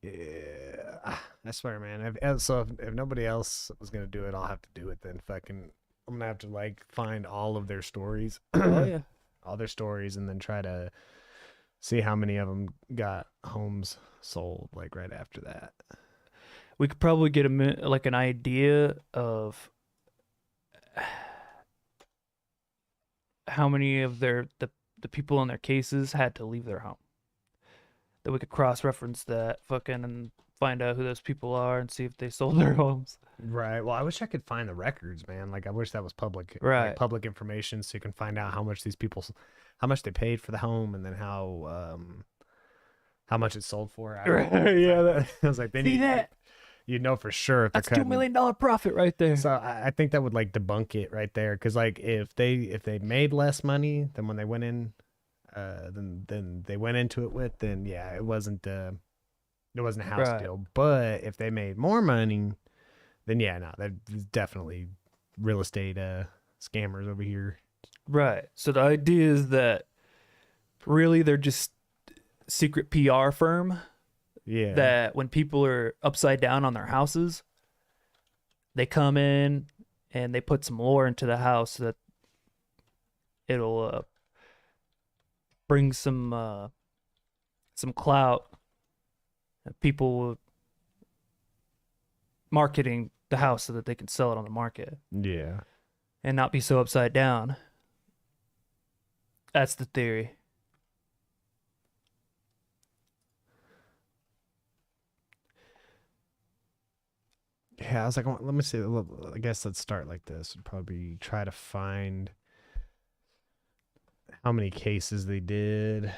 Yeah, I swear, man. If nobody else was gonna do it, I'll have to do it then. Fucking, I'm gonna have to like find all of their stories, Oh yeah. all their stories, and then try to see how many of them got homes sold like right after that. We could probably get like an idea of how many of the people in their cases had to leave their home. That we could cross reference that fucking and find out who those people are and see if they sold their homes. Right. Well, I wish I could find the records, man. Like, I wish that was like Right. public information, so you can find out how much how much they paid for the home, and then how much it sold for. Right. Yeah. I was like, then See that? you know for sure if they're That's $2 cutting. million profit right there. So I think that would like debunk it right there, because like if they made less money than when they went in, then they went into it with, then yeah, it wasn't a house Right. deal. But if they made more money, then yeah, no, that's definitely real estate scammers over here. Right. So the idea is that really they're just secret PR firm Yeah. that when people are upside down on their houses, they come in and they put some lore into the house so that it'll bring some clout. People marketing the house so that they can sell it on the market Yeah. and not be so upside down. That's the theory. Yeah, I was like, let me see. I guess let's start like this. Probably try to find how many cases they did. I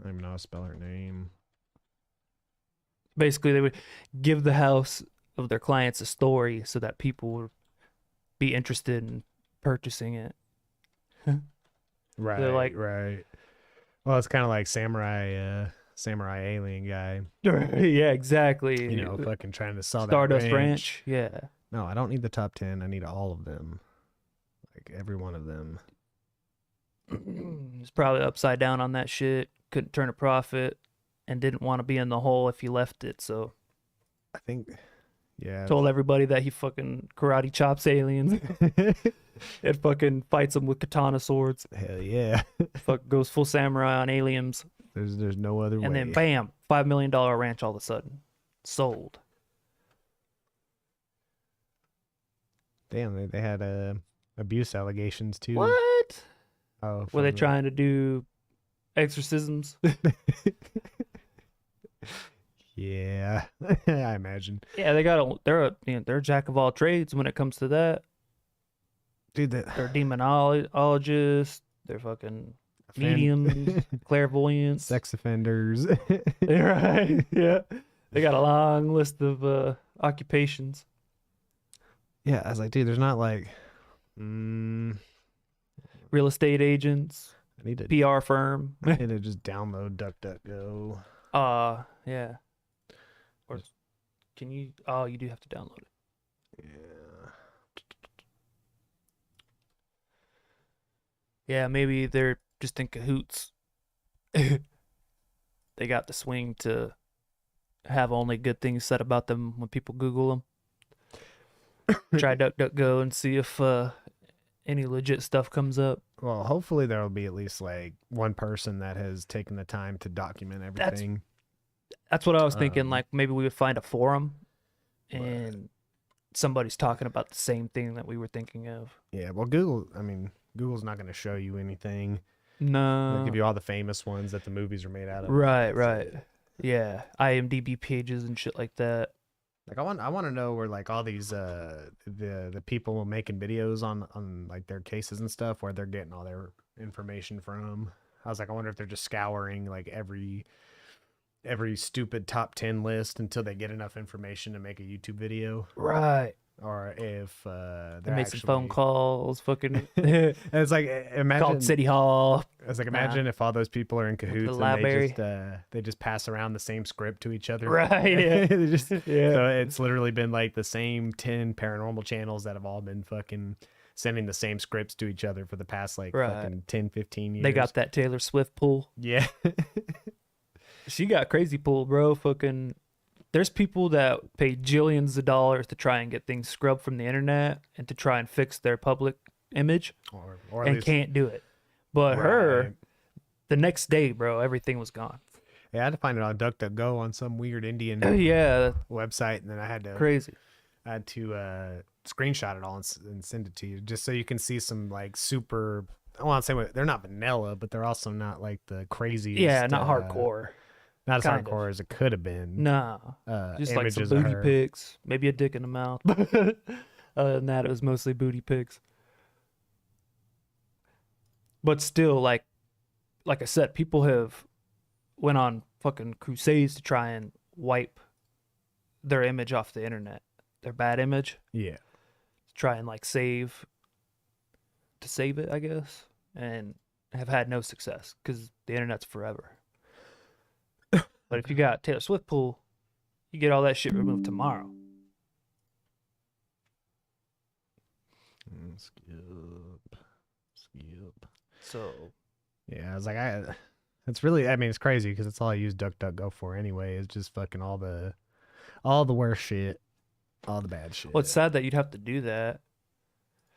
don't even know how to spell her name. Basically, they would give the house of their clients a story so that people would be interested in purchasing it. Right. like- right. Well, it's kind of like Samurai Alien guy. Yeah, exactly. You know, fucking trying to sell Stardust that Ranch. Yeah. No, I don't need the top 10. I need all of them. Like every one of them. He's probably upside down on that shit. Couldn't turn a profit and didn't want to be in the hole if he left it. So I think, yeah. told everybody that he fucking karate chops aliens and fucking fights them with katana swords. Hell yeah. Fuck goes full samurai on aliens. There's no other way. And then bam, $5 million ranch all of a sudden. Sold. Damn, they had abuse allegations too. What? Oh, Were they from trying to do exorcisms? Yeah, I imagine. Yeah, they're a jack of all trades when it comes to that. Dude, They're demonologists. They're fucking mediums, clairvoyants. sex offenders. Right. Yeah. They got a long list of occupations. Yeah, I was like, dude, there's not like, I Real estate agents, need to, PR firm. I need to just download DuckDuckGo. Yeah. Or can you? Oh, you do have to download it. Yeah. Yeah, maybe they're just in cahoots. They got the swing to have only good things said about them when people Google them. Try DuckDuckGo and see if any legit stuff comes up. Well, hopefully there'll be at least like one person that has taken the time to document everything. That's what I was thinking. Um, Like maybe we would find a forum, Right. and somebody's talking about the same thing that we were thinking of. Yeah, well, Google's not going to show you anything. No. They'll give you all the famous ones that the movies are made out of. Right. Yeah, IMDb pages and shit like that. Like I want to know where like all these the people making videos on like their cases and stuff, where they're getting all their information from. I was like, I wonder if they're just scouring like every stupid top 10 list until they get enough information to make a YouTube video, Right. or if They they're made some phone actually calls. Fucking And it's like imagine called City Hall. It's like imagine if all those people are in cahoots and library. they just pass around the same script to each other. Right. Yeah. They just, Yeah. So it's literally been like the same 10 paranormal channels that have all been fucking sending the same scripts to each other for the past like Right. fucking 10, 15 years. They got that Taylor Swift pull. Yeah. She got crazy pulled, bro. Fucking, there's people that pay jillions of dollars to try and get things scrubbed from the internet and to try and fix their public image Or at and least can't do it. But her, right. the next day, bro, everything was gone. Yeah, I had to find it on DuckDuckGo on some weird Indian Yeah, website, and then I had to crazy. screenshot it all and send it to you, just so you can see some like super. I want to say they're not vanilla, but they're also not like the craziest. Yeah, not hardcore. Not as kind hardcore of. as it could have been. Nah, just like some Images of booty her. pics, maybe a dick in the mouth. Other than that, it was mostly booty pics. But still, like I said, people have went on fucking crusades to try and wipe their image off the internet, their bad image, Yeah. to try and like save it, I guess, and have had no success because the internet's forever. But if you got Taylor Swift pull, you get all that shit removed tomorrow. Skip. So Yeah, I was like, it's really. I mean, it's crazy because it's all I use DuckDuckGo for anyway. Is just fucking all the worst shit, all the bad shit. well, it's sad that you'd have to do that.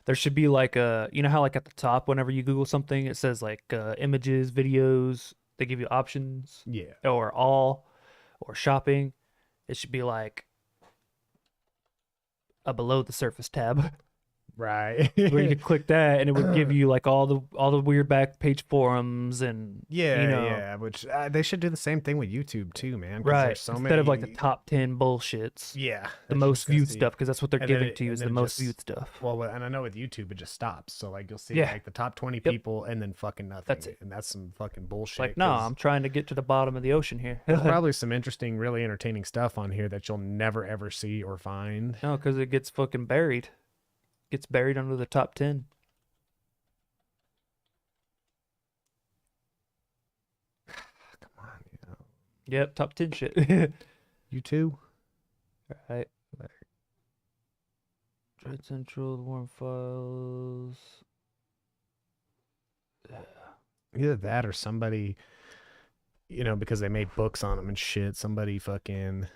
There should be like you know how like at the top whenever you Google something, it says like images, videos. They give you options Yeah. or all or shopping. It should be like a below the surface tab Right. where you could click that and it would give you like all the weird back page forums and Yeah, you know, yeah. Which they should do the same thing with YouTube too, man. 'cause right, There's so instead many, of like the top 10 bullshits, Yeah. the that you most just go viewed see. stuff, because that's what they're And then giving it- to you and is then the it most just- viewed stuff. Well, and I know with YouTube it just stops. So like you'll see Yeah. like the top 20 Yep. people and then fucking nothing. That's it. And that's some fucking bullshit. Like, no, 'cause I'm trying to get to the bottom of the ocean here. there's probably some interesting, really entertaining stuff on here that you'll never ever see or find. No, because it gets fucking buried. Gets buried under the top 10. Come on, you know. Yep, top 10 shit. You too? Right. Dread Central, the Warm Files. Either that or somebody, because they made books on them and shit. Somebody fucking.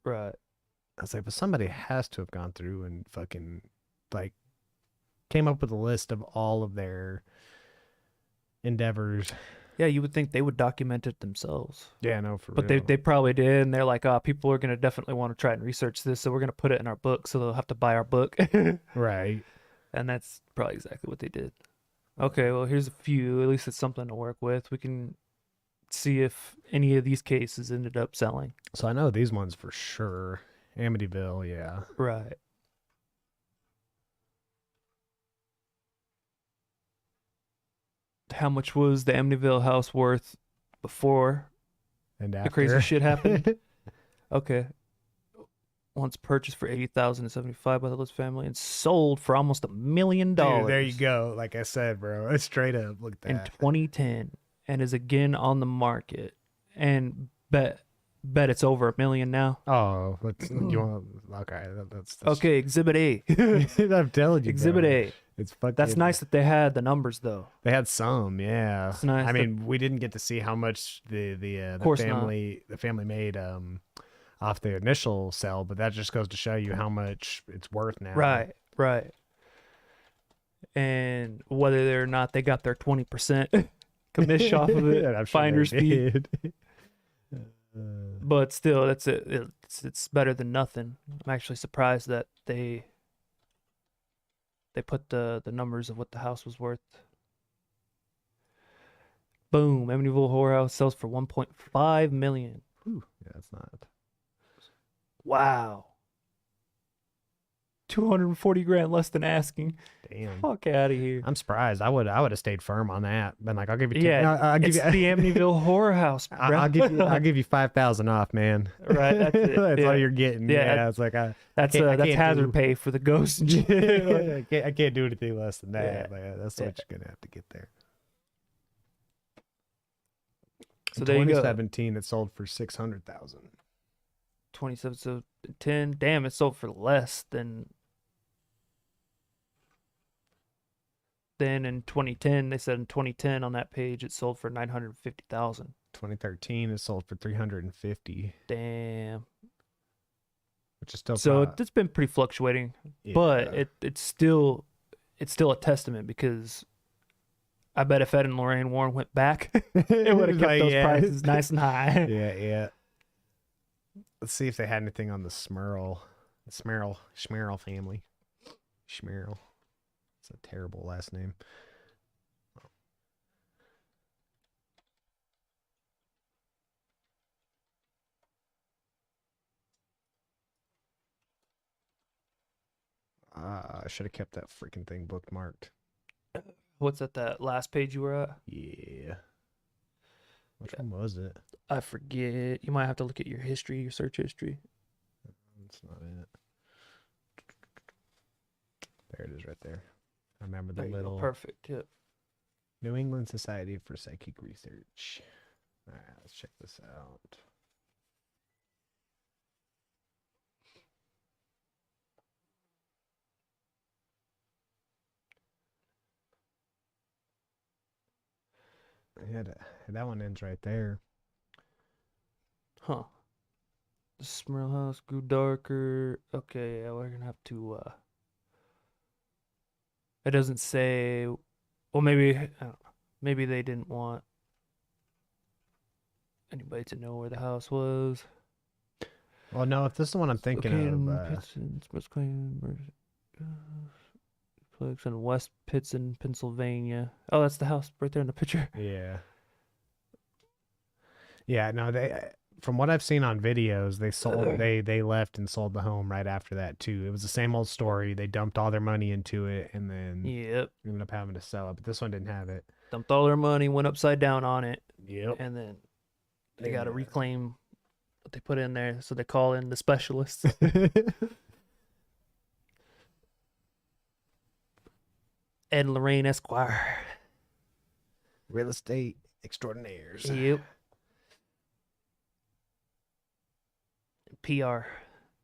Right. I was like, but somebody has to have gone through and fucking like came up with a list of all of their endeavors. Yeah, you would think they would document it themselves. Yeah, no, for But real. they probably did, and they're like, people are going to definitely want to try and research this, so we're going to put it in our book, so they'll have to buy our book. Right. And that's probably exactly what they did. Okay, well, here's a few. At least it's something to work with. We can see if any of these cases ended up selling. So I know these ones for sure. Amityville, yeah. Right. How much was the Amityville house worth before And after. the crazy shit happened? Okay. Once purchased for $80,075 by the List family and sold for almost $1 million Dude, there you go. Like I said, bro. It's straight up. Look at in that. 2010, and is again on the market. And bet it's over $1 million now. Oh, you want? Okay, that's Okay, Exhibit A. I'm telling you, Exhibit bro. A. It's fucking. That's nice that they had the numbers though. They had some, yeah. It's nice I that- mean, we didn't get to see how much the course not. family made off the initial sell, but that just goes to show you how much it's worth now. Right, right. And whether or not they got their 20% commission off of it, And I'm sure they finder's fee. did. But still, that's it. It's better than nothing. I'm actually surprised that they put the numbers of what the house was worth. Boom! Amityville Horror House sells for $1.5 million. Ooh, yeah, that's not. Wow. 240 grand less than asking. Damn. Fuck out of here. I'm surprised. I would have stayed firm on that. Been like, I'll give you. Yeah, I'll give it's you. the Amityville Horror House. I'll give you. I'll give you 5,000 off, man. Right, that's it, That's yeah. all you're getting. Yeah, Yeah, it's like That's I that's can't hazard do- pay for the ghost and shit. I can't do anything less than that. Yeah. Like, that's Yeah. what you're gonna have to get there. So In there you go. 2017, it sold for 600,000. 27, so 10. Damn, it sold for less than in 2010. They said in 2010 on that page it sold for 950,000. 2013 it sold for 350, Damn. which is still So pro- it's been pretty fluctuating, but yeah. it's still a testament because I bet if Ed and Lorraine Warren went back, it would have kept Like, those yeah. prices nice and high. Yeah. Let's see if they had anything on the Schmerl family. Schmerl. It's a terrible last name. I should have kept that freaking thing bookmarked. What's at that last page you were at? Yeah. Which one was it? I forget. You might have to look at your history, your search history. That's not it. There it is right there. I remember the There you go. little Perfect. Yep. New England Society for Psychic Research. All right, let's check this out. Yeah, that one ends right there. Huh. The Smurl house grew darker. Okay, yeah, we're gonna have to it doesn't say, well, maybe I don't know. Maybe they didn't want anybody to know where the house was. Well, no, if this is the one I'm thinking of, Pittston, Plex in West Pittston, Pennsylvania. Oh, that's the house right there in the picture. yeah. Yeah, no, they from what I've seen on videos, they left and sold the home right after that too. It was the same old story. They dumped all their money into it and then Yep. ended up having to sell it. But this one didn't have it. Dumped all their money, went upside down on it, Yep. and then they got to Yeah. reclaim what they put in there. So they call in the specialists. Ed and Lorraine Esquire. Real estate extraordinaires. Yep. PR.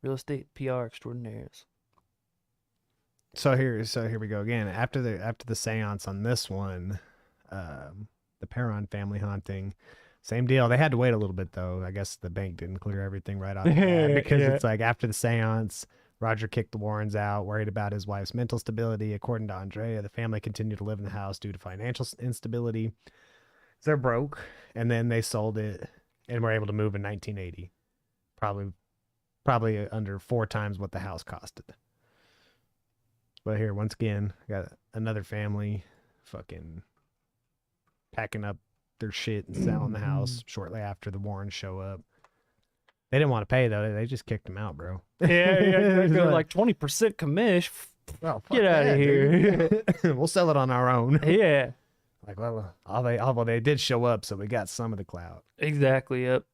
Real estate PR extraordinaires. So here we go again. After the seance on this one, the Perron family haunting, same deal. They had to wait a little bit though. I guess the bank didn't clear everything right off the bat because Yeah. it's like after the seance, Roger kicked the Warrens out, worried about his wife's mental stability. According to Andrea, the family continued to live in the house due to financial instability. So they're broke, and then they sold it and were able to move in 1980. Probably under 4 times what the house costed. But here, once again, got another family fucking packing up their shit and selling the house shortly after the Warrens show up. They didn't want to pay, though. They just kicked him out, bro. Yeah, like 20% commish. Well, fuck Get outta that, here. dude. We'll sell it on our own. Yeah, Like, well, they did show up, so we got some of the clout. exactly. Yep.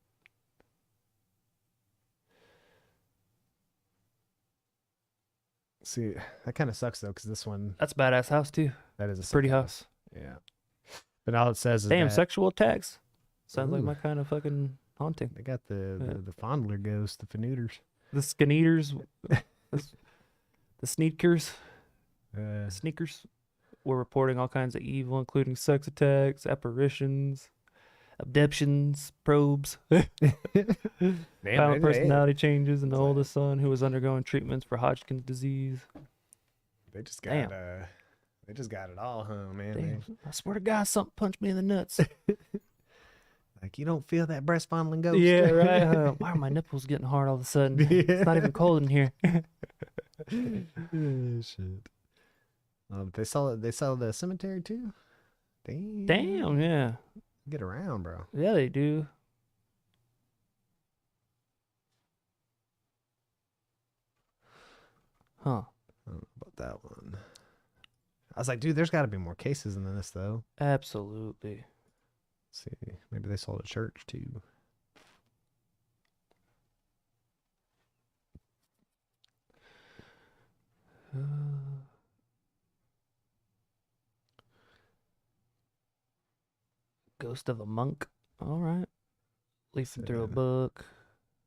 See, that kind of sucks, though, because this one, That's a badass house too. that is a Pretty sick house. Yeah. But all it says is Damn, that sexual attacks. Sounds like Ooh. my kind of fucking haunting. they got Yeah. the fondler ghost, the Fanuters. The skin eaters, the sneakers, Uh, sneakers were reporting all kinds of evil, including sex attacks, apparitions, abductions, probes, violent personality changes, and the It's like- oldest son who was undergoing treatments for Hodgkin's disease. They just got Damn. they just got it all, huh, man? Damn, I swear to God, something punched me in the nuts. Like, you don't feel that breast fondling ghost. Yeah, right. Why are my nipples getting hard all of a sudden? It's not even cold in here. Shit. They sell the cemetery too. Damn, yeah. Get around, bro. Yeah, they do. Huh. I don't know about that one. I was like, dude, there's got to be more cases than this, though. Absolutely. Let's see, maybe they sold a church too. Ghost of a monk. All right. Leafing through a Sad. book.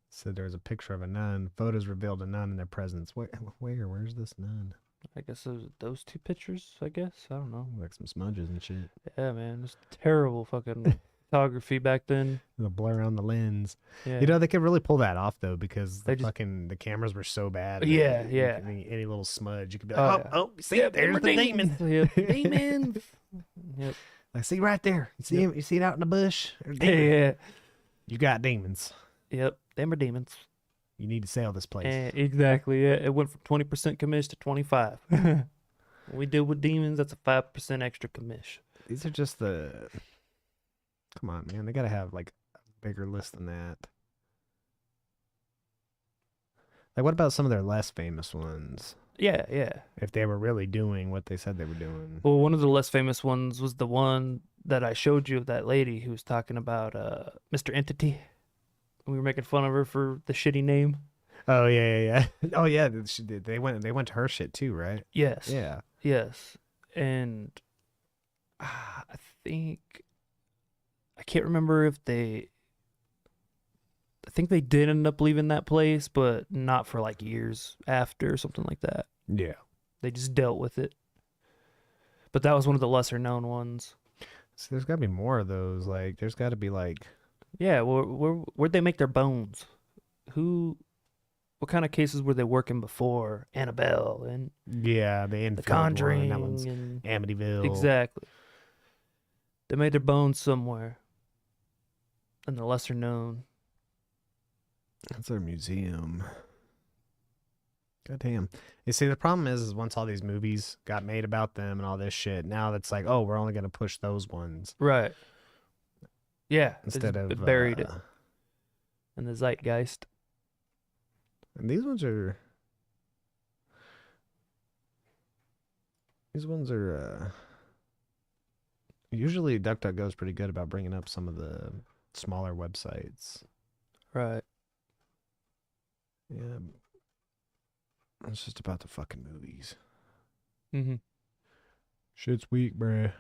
Said there was a picture of a nun. Photos revealed a nun in their presence. Where's this nun? I guess those two pictures, I guess. I don't know. Like some smudges and shit. Yeah, man. It's terrible fucking Photography back then. The blur on the lens. Yeah. You know, they could really pull that off though, because They the just- the cameras were so bad. that Yeah, you yeah. could- any little smudge, you could be Oh, like, yeah. oh, see, Yep, there's them the are demon. Yep, demons. Yep. Like, see right there. You see Yep. him? You see it out in the bush? There's Yeah, demon. yeah. You got demons. Yep. Them are demons. You need to sail this place. Exactly. Yeah. It went from 20% commish to 25. When we deal with demons, that's a 5% extra commish. These are just the. Come on, man. They gotta have like a bigger list than that. Like, what about some of their less famous ones? Yeah, yeah. If they were really doing what they said they were doing. Well, one of the less famous ones was the one that I showed you of that lady who was talking about Mr. Entity. We were making fun of her for the shitty name. Oh yeah. Oh yeah, she did. They went to her shit too, right? Yes. Yeah. Yes. And I think I can't remember if I think they did end up leaving that place, but not for like years after or something like that. Yeah. They just dealt with it. But that was one of the lesser known ones. So there's got to be more of those. Like, there's got to be like. Yeah, where'd they make their bones? What kind of cases were they working before? Annabelle and Yeah, the The Enfield Conjuring one. That one's and Amityville. exactly. They made their bones somewhere. And the lesser known. That's their museum. God damn. You see, the problem is once all these movies got made about them and all this shit, now it's like, oh, we're only gonna push those ones Right. Yeah. they instead just of buried it in the zeitgeist. And these ones are. Usually DuckDuckGo is pretty good about bringing up some of the smaller websites. Right. Yeah. It's just about the fucking movies. Mm-hmm. Shit's weak, bruh.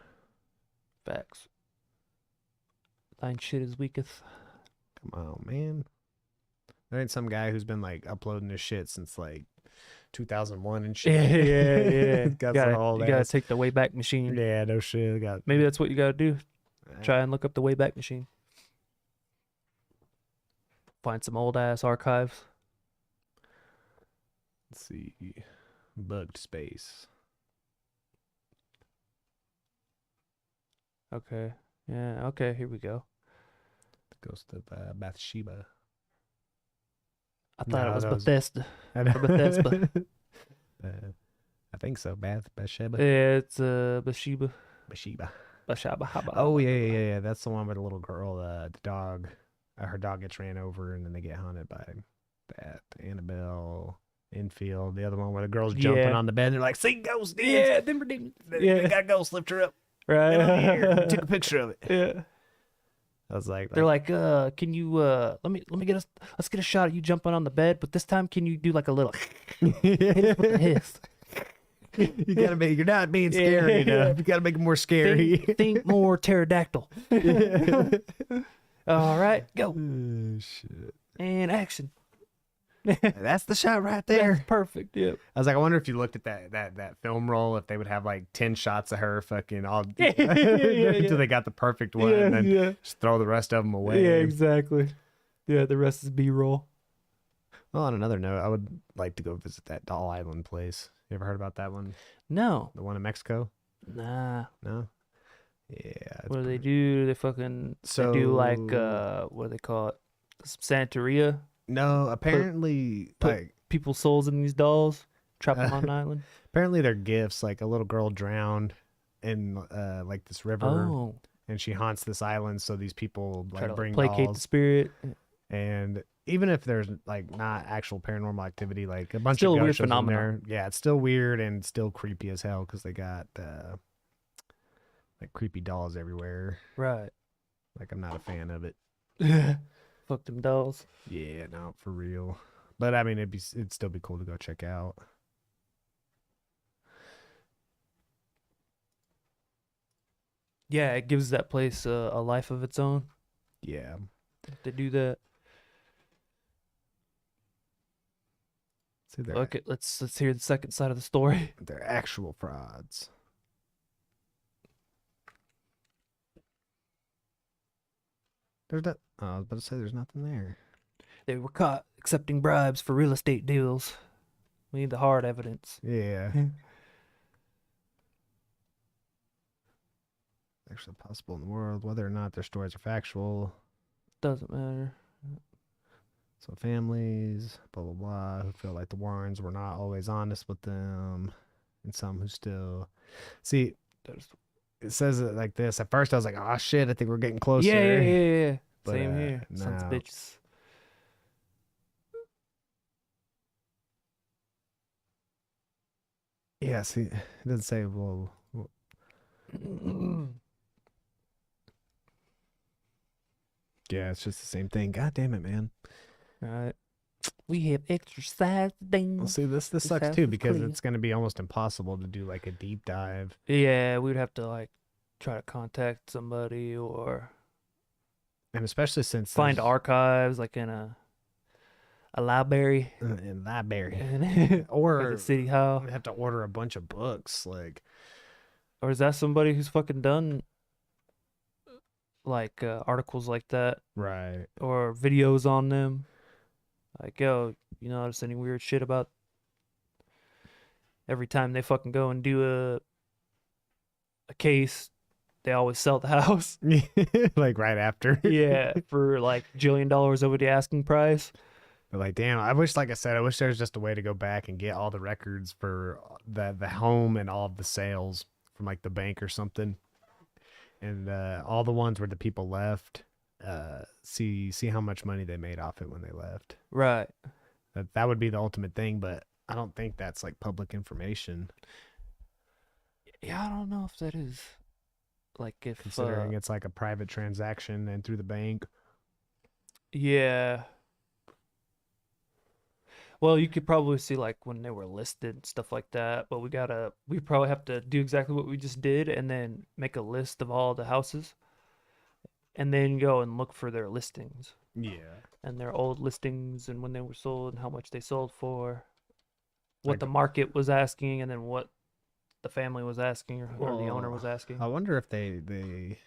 Facts. Thine shit is weaketh. Come on, man. There ain't some guy who's been like uploading this shit since like 2001 and shit. Yeah. Got gotta, some old you gotta ass. take the Wayback Machine. Yeah, no shit. Got Maybe that's what you gotta do. Try and look up the Wayback Machine. Find some old ass archives. Let's see. Bugged space. Okay. Yeah. Okay. Here we go. The Ghost of Bathsheba. I thought No, it was that was- Bethesda. I know. Bethesda. I think so. Bathsheba. Yeah, it's Bathsheba. Bathsheba. Bathsheba. Oh yeah. That's the one with the little girl. The dog. Her dog gets ran over, and then they get haunted by that. Annabelle. Enfield. The other one where the girl's jumping Yeah. on the bed. And they're like, "See ghosts, dude. Yeah, them are demons. They got ghosts. Lift her up. Right. Get on here." We took a picture of it. Yeah. I was like, They're like, can you let's get a shot of you jumping on the bed, but this time can you do like a little hit us with the hiss? you gotta make. You're not being scary Yeah. enough. You gotta make it more scary. Think more pterodactyl. All right, go. Oh, shit. And action. That's the shot right there. That's perfect. Yep. I was like, I wonder if you looked at that film roll, if they would have like 10 shots of her fucking all Yeah. until they got the perfect one, and then just throw the rest of them away. Yeah, exactly. Yeah, the rest is B-roll. Well, on another note, I would like to go visit that Doll Island place. You ever heard about that one? No. The one in Mexico? Nah. No? Yeah. it's What do they pretty- do? They fucking they do like So- what do they call it? Santeria? No, apparently, put- like, People's souls in these dolls. Trap them on an island. apparently they're gifts. Like, a little girl drowned in, like, this river, Oh. and she haunts this island, so these people, Try like, to bring placate the dolls. spirit. And even if there's like not actual paranormal activity, like a bunch Still a of weird ghost shows in phenomenon. there, yeah, it's still weird and still creepy as hell because they got like creepy dolls everywhere. Right. Like, I'm not a fan of it. Fuck them dolls. Yeah, no, for real. But I mean, it'd still be cool to go check out. Yeah, it gives that place a life of its own. Yeah. They do that. See, Okay, let's hear the second side of the story. they're actual frauds. There's that. Oh, I was about to say there's nothing there. They were caught accepting bribes for real estate deals. We need the hard evidence. Yeah. Actually possible in the world, whether or not their stories are factual. Doesn't matter. So families, blah blah blah, who feel like the Warrens were not always honest with them, and some who still see. There's... It says it like this. At first, I was like, "Oh shit, I think we're getting closer." Yeah. But, Same here. Sons of no. bitches. Yeah, see, it doesn't say. Well, yeah, it's just the same thing. God damn it, man. All right. We have exercise Well, things. see, this This sucks house too is because clean. it's going to be almost impossible to do like a deep dive. Yeah, we'd have to like try to contact somebody or And especially since find there's- archives like in a library in library or or the city hall. we have to order a bunch of books. Like, Or is that somebody who's fucking done like articles like that right, or videos on them? Like, yo, you notice any weird shit about every time they fucking go and do a case, they always sell the house. like right after. Yeah, for like $1 jillion over the asking price. But like, damn, I wish, like I said, I wish there was just a way to go back and get all the records for the home and all of the sales from like the bank or something, and all the ones where the people left. See how much money they made off it when they left. Right. That would be the ultimate thing, but I don't think that's like public information, Yeah, I don't know if that is like if considering it's like a private transaction and through the bank. yeah. Well, you could probably see like when they were listed, stuff like that, but we probably have to do exactly what we just did and then make a list of all the houses and then go and look for their listings Yeah, and their old listings and when they were sold and how much they sold for, what like, the market was asking and then what the family was asking or the owner well, was asking. I wonder if they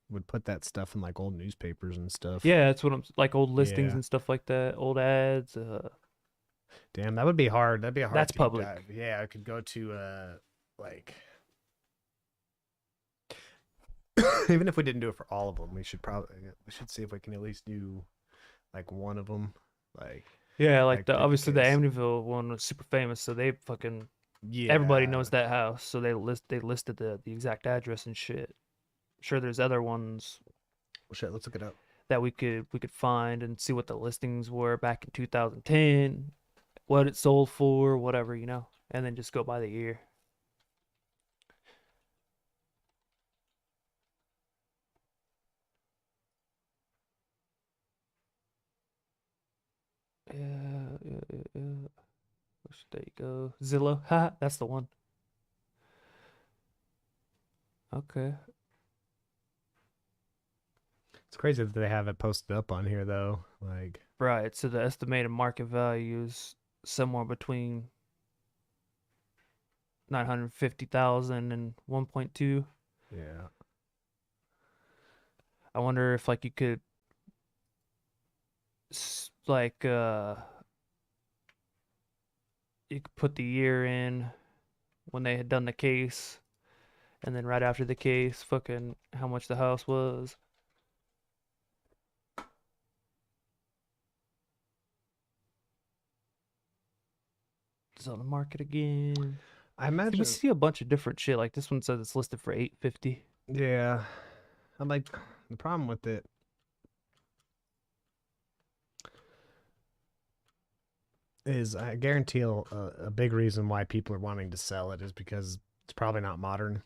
would put that stuff in like old newspapers and stuff. Yeah, that's what I'm like old listings Yeah. and stuff like that, old ads. Damn, that would be hard. That'd be a hard That's deep public. dive. Yeah, I could go to like even if we didn't do it for all of them, we should see if we can at least do like one of them. Like, Yeah, like the obviously the case. Amityville one was super famous, so they fucking yeah, everybody knows that house, so they listed the exact address and shit. Sure, there's other ones Well, shit, let's look it up. that we could find and see what the listings were back in 2010, what it sold for, whatever, and then just go by the year. Yeah. There you go. Zillow. Ha, that's the one. Okay. It's crazy that they have it posted up on here though. Like, Right. So the estimated market value is somewhere between 950,000 and 1.2. yeah, I wonder if like you could like you could put the year in when they had done the case and then right after the case fucking how much the house was. It's on the market again. I See, imagine. we see a bunch of different shit. Like this one says it's listed for 850. Yeah, I'm like the problem with it. Is I guarantee a big reason why people are wanting to sell it is because it's probably not modern.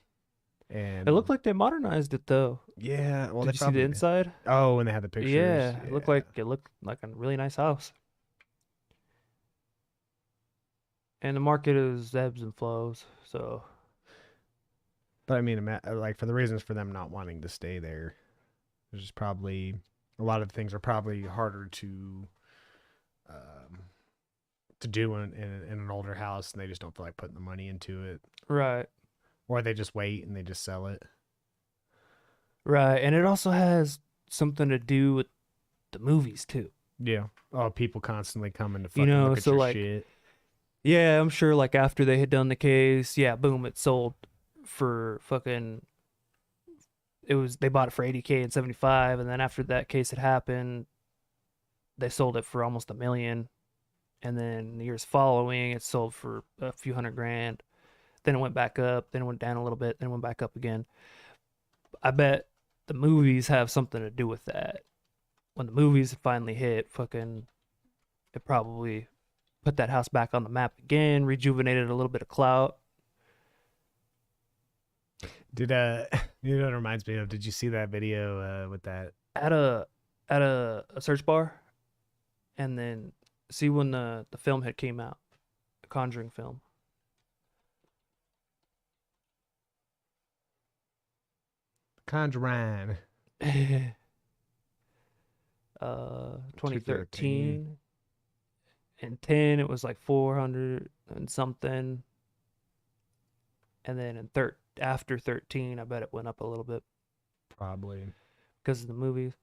And It looked like they modernized it though. yeah, well, Did they you see probably the inside? Oh, when they had the pictures. Yeah, it looked like a really nice house. And the market is ebbs and flows, so But I mean, like for the reasons for them not wanting to stay there, there's just probably a lot of things are probably harder um, to do in an older house, and they just don't feel like putting the money into it, right, or they just wait and they just sell it. right. And it also has something to do with the movies too. Yeah. Oh, people constantly coming to You fucking know, look at so your like, shit. yeah, I'm sure like after they had done the case, yeah, boom, it sold for fucking they bought it for 80K and 75, and then after that case had happened, they sold it for almost 1 million, and then the years following it sold for a few hundred grand. Then it went back up, then it went down a little bit, then it went back up again. I bet the movies have something to do with that. When the movies finally hit, fucking it probably put that house back on the map again, rejuvenated a little bit of clout. Did you know what it reminds me of? Did you see that video with that At a search bar, and then see when the film had came out, the Conjuring film. Conjuring? 2013 and 10 it was like 400 and something, and then after 13 I bet it went up a little bit Probably. because of the movies,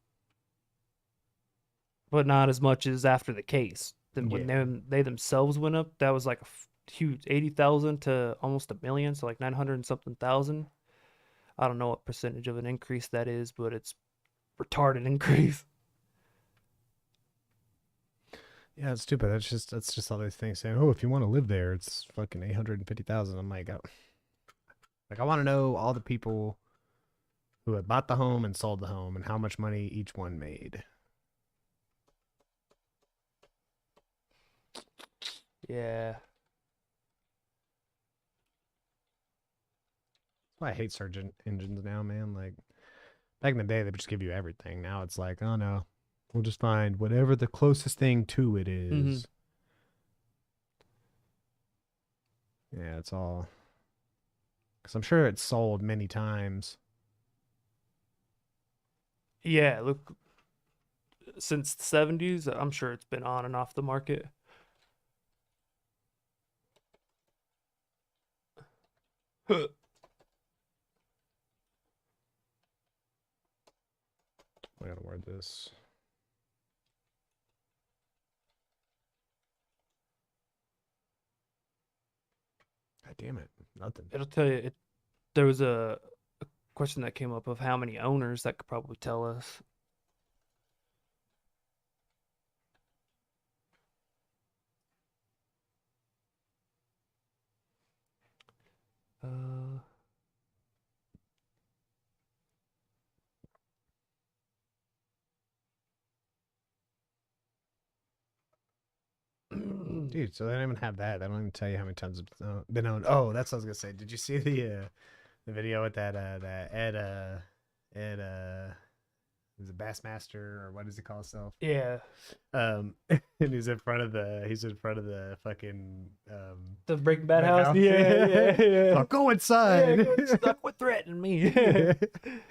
but not as much as after the case. Then when Yeah. they themselves went up, that was like a huge 80,000 to almost 1 million, so like 900 and something thousand. I don't know what percentage of an increase that is, but it's retarded increase. Yeah, it's stupid. That's just all these things saying, oh, if you want to live there, it's fucking 850,000. I'm like, oh. Like I want to know all the people who had bought the home and sold the home and how much money each one made. Yeah. That's why I hate search engines now, man. Like back in the day, they would just give you everything. Now it's like, oh no, we'll just find whatever the closest thing to it is. Mhm. Yeah, it's all. Because I'm sure it's sold many times. Yeah, look, since the 70s, I'm sure it's been on and off the market. I gotta word this. God damn it. Nothing. It'll tell you. There was a question that came up of how many owners. That could probably tell us. Uh, Dude, so they don't even have that. They don't even tell you how many times it's been owned. Oh, that's what I was gonna say. Did you see the video with that Ed is it Bassmaster or what does he call himself? yeah, And he's in front of the fucking the Breaking Bad Bad house. house. Yeah. I'll go inside. Stuck with threatening me.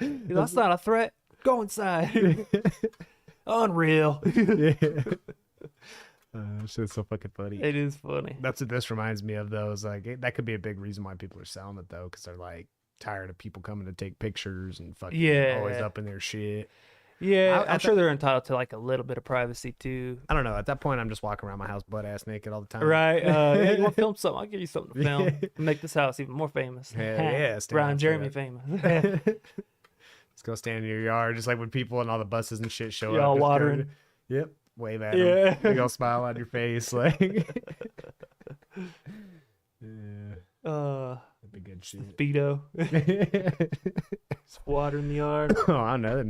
That's not a threat. Go inside. Unreal. Yeah. Shit's so fucking funny. It is funny. That's what this reminds me of, though. Is like that could be a big reason why people are selling it, though, because they're like tired of people coming to take pictures and fucking always Yeah. up in their shit. Yeah, I I'm sure they're entitled to like a little bit of privacy too. I don't know. At that point, I'm just walking around my house butt ass naked all the time. Right. Hey, you want to film something? I'll give you something to film. Make this house even more famous. Hell yeah, stand Brian up for Jeremy that. famous. Let's go stand in your yard, just like when people and all the buses and shit show Y'all up. just go watering. to- Yep. Wave at them. Yeah. Big old smile on your face, like. Yeah, that'd be good shit. Speedo. Water in the yard. Oh, no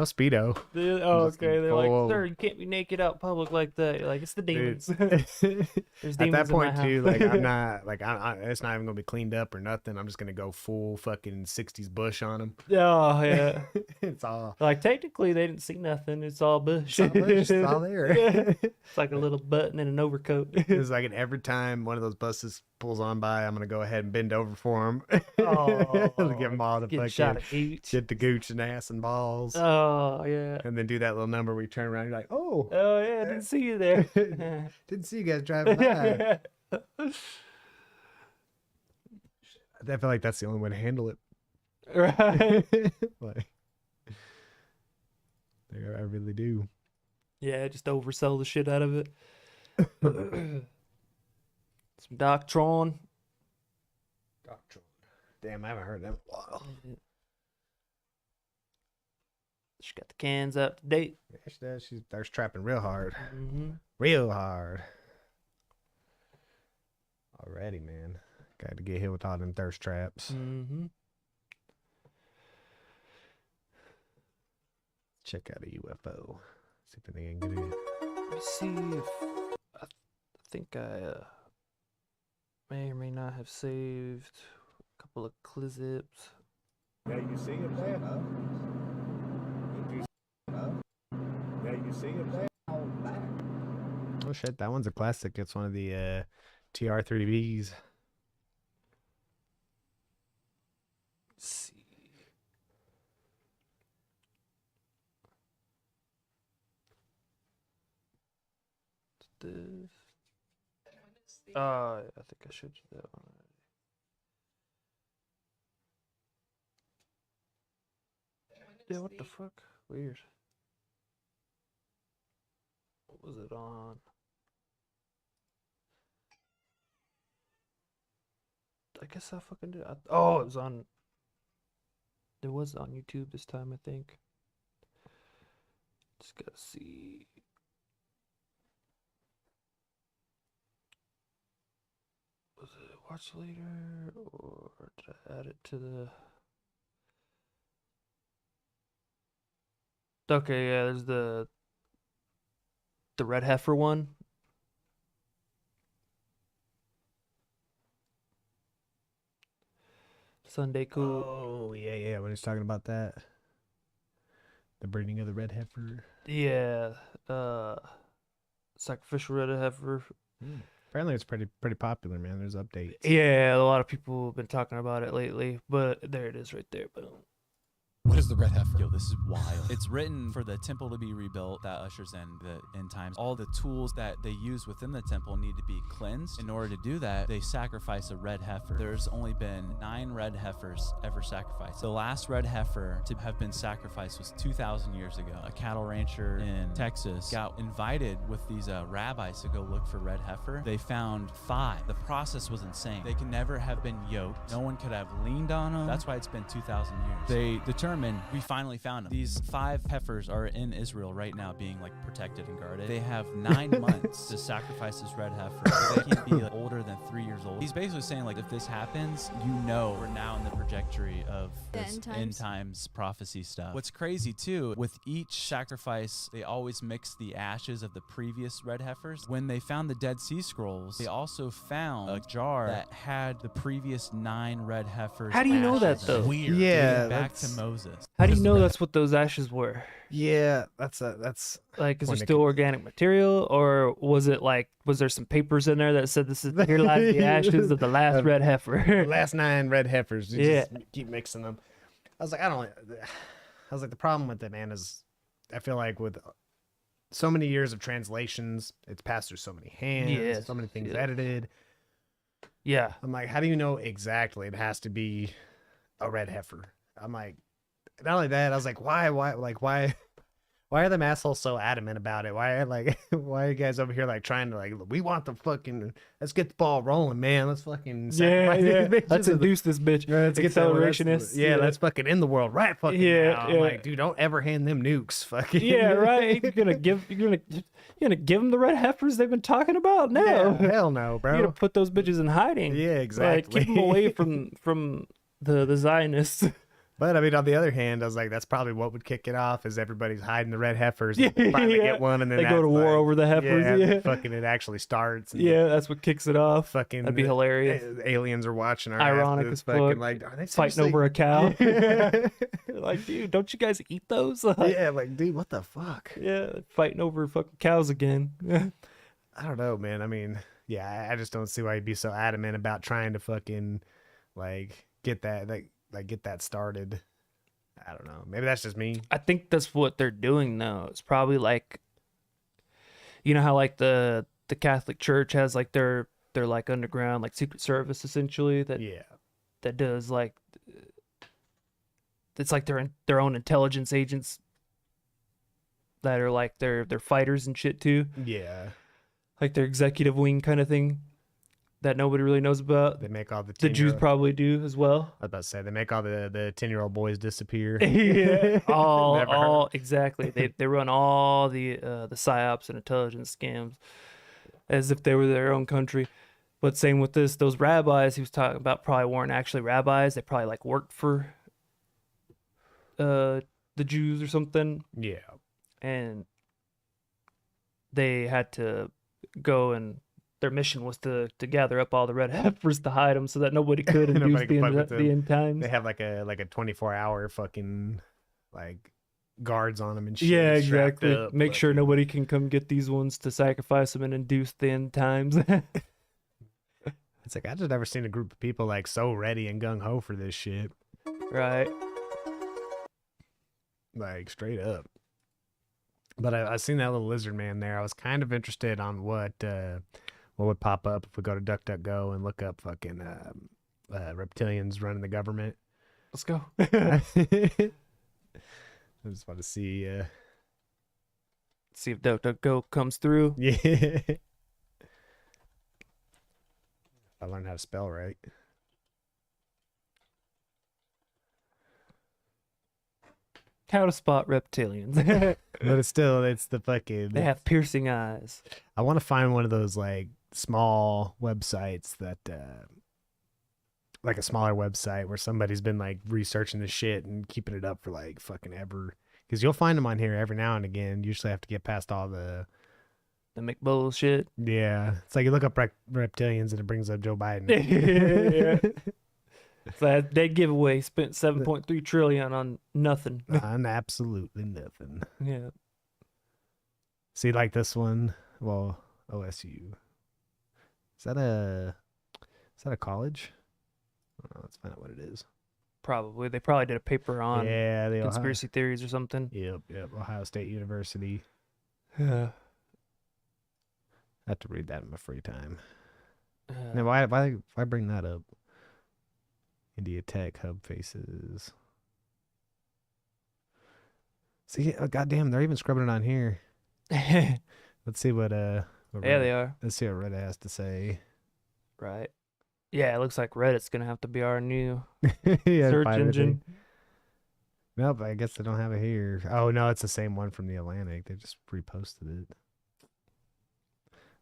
speedo. Oh, Just okay. They're full- like, sir, you can't be naked out in public like that. You're like, it's the Dude. demons. There's demons At that in my point too, house. like I'm not like it's not even gonna be cleaned up or nothing. I'm just gonna go full fucking 60s bush on them. Oh yeah. It's all Like technically they didn't see nothing. It's all bush. it's all there. Yeah. It's like a little button and an overcoat. It's like every time one of those buses pulls on by, I'm gonna go ahead and bend over for them. Oh, Give them all the getting shot fucking at gooch. get the gooch and ass and balls, Oh yeah. and then do that little number where you turn around. You're like, oh, Oh yeah, I didn't see you there. didn't see you guys driving by. I feel like that's the only way to handle it. Right. Like, I really do. Yeah, just oversell the shit out of it. Some Doctron. Doctrine. Damn, I haven't heard that in a while. She got the cans up to date. Yeah, she does. She's thirst trapping real hard. Mm-hmm. Real hard. Already, man. Got to get hit with all them thirst traps. Mm-hmm. Check out a UFO. See if anything can get in. Let me see if I think I may or may not have saved a couple of clips. Yeah, you see it there, huh? Yeah, you see it there. Oh shit, that one's a classic. It's one of the TR3Bs. Let's see. This. I think I showed you that one already. Yeah, what the fuck? Weird. What was it on? I guess I fucking did. Oh, it was on. It was on YouTube this time, I think. Just gotta see. Was it watch later, or did I add it to the? Okay, yeah, there's the red heifer one. Sunday Cool. Oh, yeah. When he's talking about that. The breeding of the red heifer. Yeah, sacrificial red heifer. Apparently it's pretty popular, man. There's updates. Yeah, a lot of people have been talking about it lately, but there it is right there. Boom. What is the red heifer? Yo, this is wild. It's written for the temple to be rebuilt. That ushers in the end times. All the tools that they use within the temple need to be cleansed. In order to do that, they sacrifice a red heifer. There's only been 9 red heifers ever sacrificed. The last red heifer to have been sacrificed was 2,000 years ago. A cattle rancher in Texas got invited with these rabbis to go look for red heifer. They found 5. The process was insane. They could never have been yoked. No one could have leaned on them. That's why it's been 2,000 years. They determined we finally found them. These 5 heifers are in Israel right now being like protected and guarded. They have 9 months to sacrifice this red heifer. So they can't be like, older than 3 years old. He's basically saying like if this happens, you know we're now in the trajectory of this end times prophecy stuff. What's crazy too, with each sacrifice, they always mix the ashes of the previous red heifers. When they found the Dead Sea Scrolls, they also found a jar that had the previous 9 red heifers. How do you know that, ashes. though? Weird. Yeah, Dating back to that's- Moses. How do you know that's what those ashes were? Yeah, that's Like, is there When they still organic material, or was there some papers in there that said this is here lies the ashes of the last red the heifer? last 9 red heifers. You Yeah. just keep mixing them. I was like, the problem with it, man, is I feel like with so many years of translations, it's passed through so many hands, Yeah, so many things yeah. edited. Yeah, I'm like, how do you know exactly it has to be a red heifer? I'm like, not only that, I was like, why are them assholes so adamant about it? Why are you guys over here like trying to like, we want the fucking, let's get the ball rolling, man. Let's fucking sacrifice these bitches Let's and- induce this bitch. let's get that one. Let's- Accelerationist. Yeah, let's fucking end the world right fucking Yeah, now. I'm yeah. like, dude, don't ever hand them nukes. Fucking Yeah, right. You're gonna give them the red heifers they've been talking about? No, Yeah, hell no, you're gonna bro. put those bitches in hiding. Yeah, Like, exactly. keep them away from the Zionists. But I mean, on the other hand, I was like, that's probably what would kick it off is everybody's hiding the red heifers. Yeah, and finally yeah. get one, and then They go that's to war like- over the heifers. Yeah, fucking it actually starts. And yeah, that's what kicks it off. fucking That'd be hilarious. Aliens are watching our Ironic asses, as fucking fuck. like, are they Fighting seriously- over a cow. Yeah. Like, dude, don't you guys eat those? Yeah, like, dude, what the fuck? Yeah, fighting over fucking cows again. I don't know, man. I mean, yeah, I just don't see why you'd be so adamant about trying to fucking like get that get that started. I don't know. Maybe that's just me. I think that's what they're doing though. It's probably like, you know how like the Catholic Church has like their like underground like secret service essentially that Yeah. that does like it's like their own intelligence agents that are like they're fighters and shit too, Yeah, like their executive wing kind of thing that nobody really knows about. they make all the The Jews 10-year-old probably do as well. I was about to say they make all the 10-year-old boys disappear. Yeah, all Never heard. exactly. They run all the psyops and intelligence scams as if they were their own country. But same with this, those rabbis he was talking about probably weren't actually rabbis. They probably like worked for the Jews or something, Yeah, and they had to go, and their mission was to gather up all the red heifers to hide them so that nobody could induce Nobody could fuck with the them. end times. they have like a 24-hour fucking like guards on them and shit. Yeah, strapped exactly. up, Make sure fucking- nobody can come get these ones to sacrifice them and induce the end times. It's like I just never seen a group of people like so ready and gung ho for this shit. Right. Like straight up. But I seen that little lizard man there. I was kind of interested on what would pop up if we go to DuckDuckGo and look up fucking reptilians running the government. Let's go. I just want to see. See if DuckDuckGo comes through. Yeah. I learned how to spell right. How to spot reptilians. But it's the fucking. They have piercing eyes. I want to find one of those like small websites that, like a smaller website where somebody's been like researching the shit and keeping it up for like fucking ever. Because you'll find them on here every now and again. You usually have to get past all the. The McBullshit. Yeah, it's like you look up reptilians and it brings up Joe Biden. Yeah. So that dead giveaway spent 7.3 trillion on nothing. On absolutely nothing. Yeah. See, like this one. Well, OSU. Is that a college? Let's find out what it is. Probably. They probably did a paper on Yeah, the conspiracy theories or something. Ohio, yep, Ohio State University. Yeah. I have to read that in my free time. Now, why bring that up? India Tech Hub Faces. See, goddamn, they're even scrubbing it on here. yeah, Let's see what they Reddit, are. let's see what Reddit has to say. Right. Yeah, it looks like Reddit's gonna have to be our new Yeah, search find engine. everything. Nope, I guess they don't have it here. Oh no, it's the same one from the Atlantic. They just reposted it.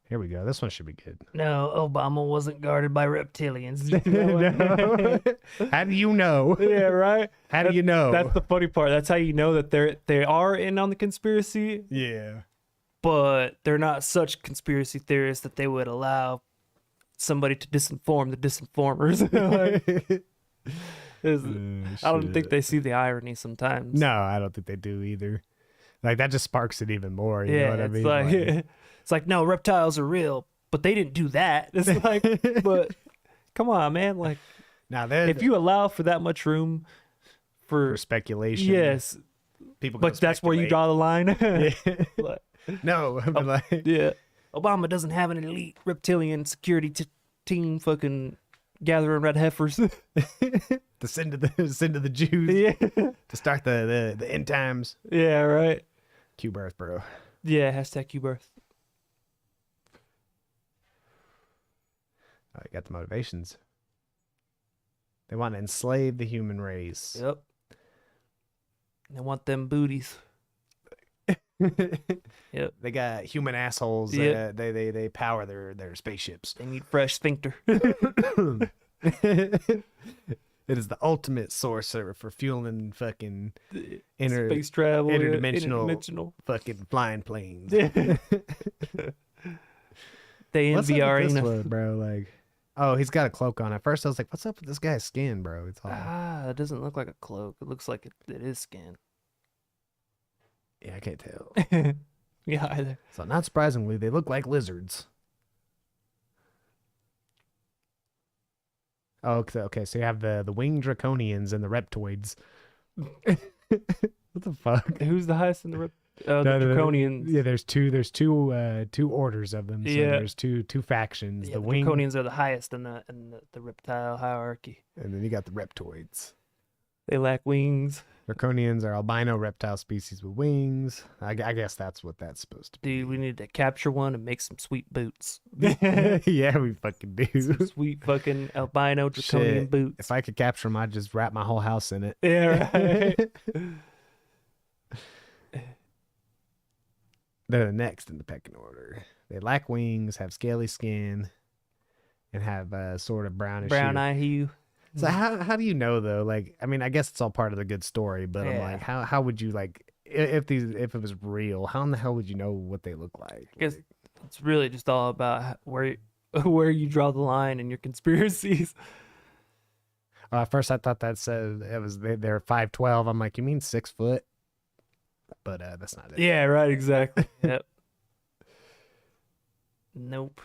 Here we go. This one should be good. No, Obama wasn't guarded by reptilians. No. How do you know? Yeah, right. How do you know? That's the funny part. That's how you know that they are in on the conspiracy, yeah. but they're not such conspiracy theorists that they would allow somebody to disinform the disinformers. Like, I don't think they see the irony sometimes. No, I don't think they do either. Like that just sparks it even more. You know Yeah, what I it's mean? like it's like no, reptiles are real, but they didn't do that. It's like, but come on, man. Like, now if you allow for that much room for for speculation, yes, people. but that's where you draw the line. Like, No, but like, yeah, Obama doesn't have an elite reptilian security team fucking gathering red heifers. to send to the Jews Yeah, to start the end times. yeah, right. Q birth, bro. Yeah, hashtag Q-birth. Oh, you got the motivations. They want to enslave the human race. Yep. They want them booties. Yep. They got human assholes. Yep. They power their spaceships. They need fresh sphincter. It is the ultimate source for fueling fucking Space travel. yeah, interdimensional fucking flying planes. Yeah. They What's envy up our with this enough. one, bro? Like, oh, he's got a cloak on. At first, I was like, "What's up with this guy's skin, bro?" It's all It doesn't look like a cloak. It looks like it is skin. yeah, I can't tell. Yeah, either. So, not surprisingly, they look like lizards. Oh, okay. So you have the winged draconians and the reptoids. What the fuck? Who's the highest in the No, the no, no. Draconians? Yeah, there's two orders of them. So Yeah. there's two factions. Yeah, the the wing, Draconians are the highest in the reptile hierarchy. and then you got the reptoids. They lack wings. Draconians are albino reptile species with wings. I guess that's what that's supposed to be. Dude, we need to capture one and make some sweet boots. Yeah, we fucking do. Some sweet fucking albino draconian Shit. boots. If I could capture them, I'd just wrap my whole house in it. Yeah, right. They're the next in the pecking order. They lack wings, have scaly skin, and have sort of brownish Brown hue. eye hue. So how do you know though? Like, I mean, I guess it's all part of the good story, but I'm Yeah. like, how would you like if it was real? How in the hell would you know what they look like? I guess it's really just all about where you draw the line in your conspiracies. At first, I thought that said it was they're 5'12". I'm like, you mean 6 foot? But that's not it. Yeah, right, exactly. Yep. Nope.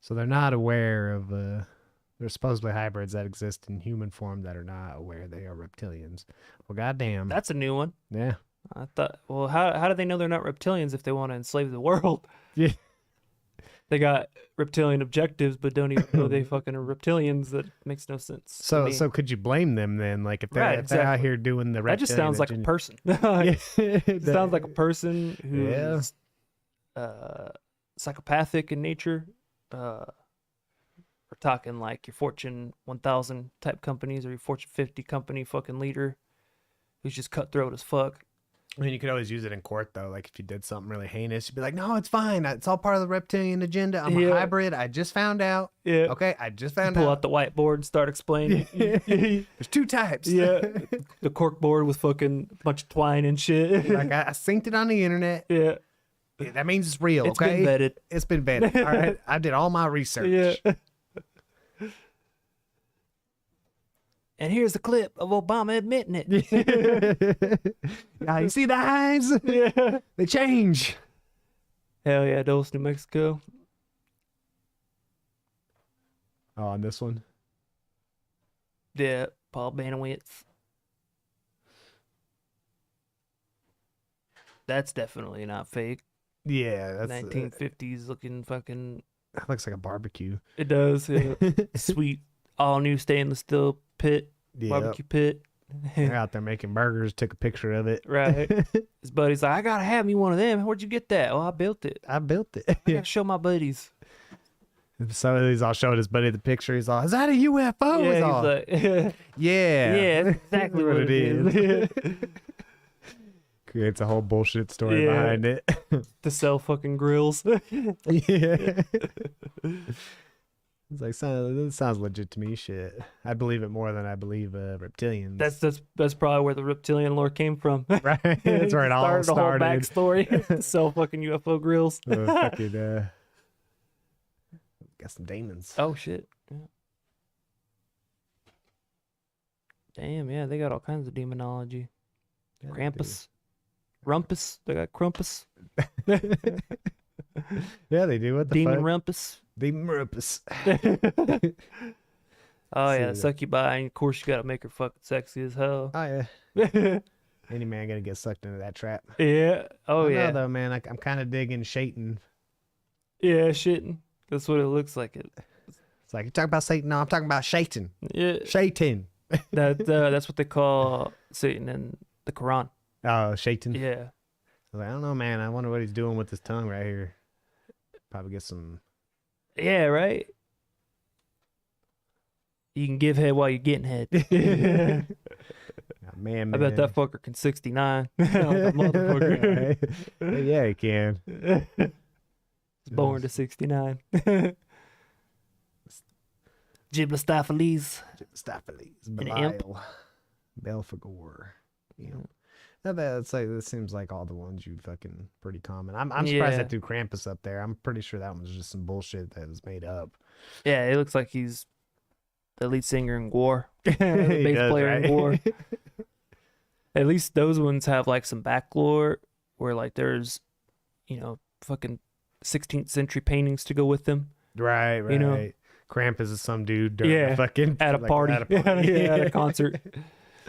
So they're not aware of there's supposedly hybrids that exist in human form that are not aware they are reptilians. Well, goddamn. That's a new one. Yeah. I thought, well, how do they know they're not reptilians if they want to enslave the world? Yeah. They got reptilian objectives, but don't even know they fucking are reptilians. That makes no sense. to So me. could you blame them then? Like if they're Right, if they're out exactly. here doing the that just sounds like a reptilian person. agenda- It sounds like a person Yeah. who's psychopathic in nature. We're talking like your Fortune 1000 type companies or your Fortune 50 company fucking leader who's just cutthroat as fuck. I mean, you could always use it in court though. Like if you did something really heinous, you'd be like, "No, it's fine. It's all part of the reptilian agenda. I'm Yeah. a hybrid. I just found out. Yeah. Okay, I just found Pull out. out the whiteboard and start explaining. There's 2 types. Yeah. The cork board with fucking bunch of twine and shit. Like I synced it on the internet. Yeah. Yeah, that means it's real. It's okay, been vetted. It's been vetted. All right, I did all my research. Yeah. And here's the clip of Obama admitting it. Now you see the eyes? Yeah. They change. Hell yeah, Dulce, New Mexico. Oh, on this one. Yeah, Paul Banowitz. That's definitely not fake. Yeah, that's 1950s looking fucking. that looks like a barbecue. It does. Yeah. Sweet, all new stainless steel pit, Yeah, barbecue pit. they're out there making burgers. Took a picture of it. Right. His buddy's like, I gotta have me one of them. Where'd you get that? Oh, I built it. I built it. I gotta show my buddies. So he's all showing his buddy the picture. He's all, "Is that a UFO?" He's Yeah, all, he's like, yeah, yeah, that's exactly what it is. Creates a whole bullshit story Yeah. behind it. To sell fucking grills. Yeah. It's like, that sounds legit to me. Shit, I believe it more than I believe reptilians. That's probably where the reptilian lore came from. right. That's where it all The whole started. backstory to sell fucking UFO grills. Fucking, got some demons. Oh shit. Yeah. Damn, yeah, they got all kinds of demonology. Yeah, they Krampus. Rumpus. They got Krampus. do. Yeah, they do. What the Demon fuck? Rumpus. Demon Rumpus. Oh yeah, So- succubi, and of course you gotta make her fucking sexy as hell. Oh yeah. Any man gonna get sucked into that trap. Yeah. Oh I know, yeah. though, man. I'm kind of digging Satan. Yeah, shitting. That's what it looks like. It's like, you talking about Satan? No, I'm talking about Satan. Yeah. Satan. That's what they call Satan in the Quran. Oh, Satan. Yeah. I was like, I don't know, man. I wonder what he's doing with his tongue right here. Probably get some. Yeah, right? You can give head while you're getting head. Man, I bet that fucker can 69. Motherfucker. Right? Yeah, he can. He's born to 69. Giblastopheles. Staphyles, An imp. Belial, Belphegor. Yeah. That's like, this seems like all the ones you fucking pretty common. I'm surprised Yeah. they threw Krampus up there. I'm pretty sure that one's just some bullshit that was made up. Yeah, it looks like he's the lead singer in War. The He bass does, player right? in War. At least those ones have like some backlore where like there's, fucking 16th century paintings to go with them. Right, right. You know? Krampus is some dude during Yeah, a fucking At a like, party. At a party. Yeah, at a concert.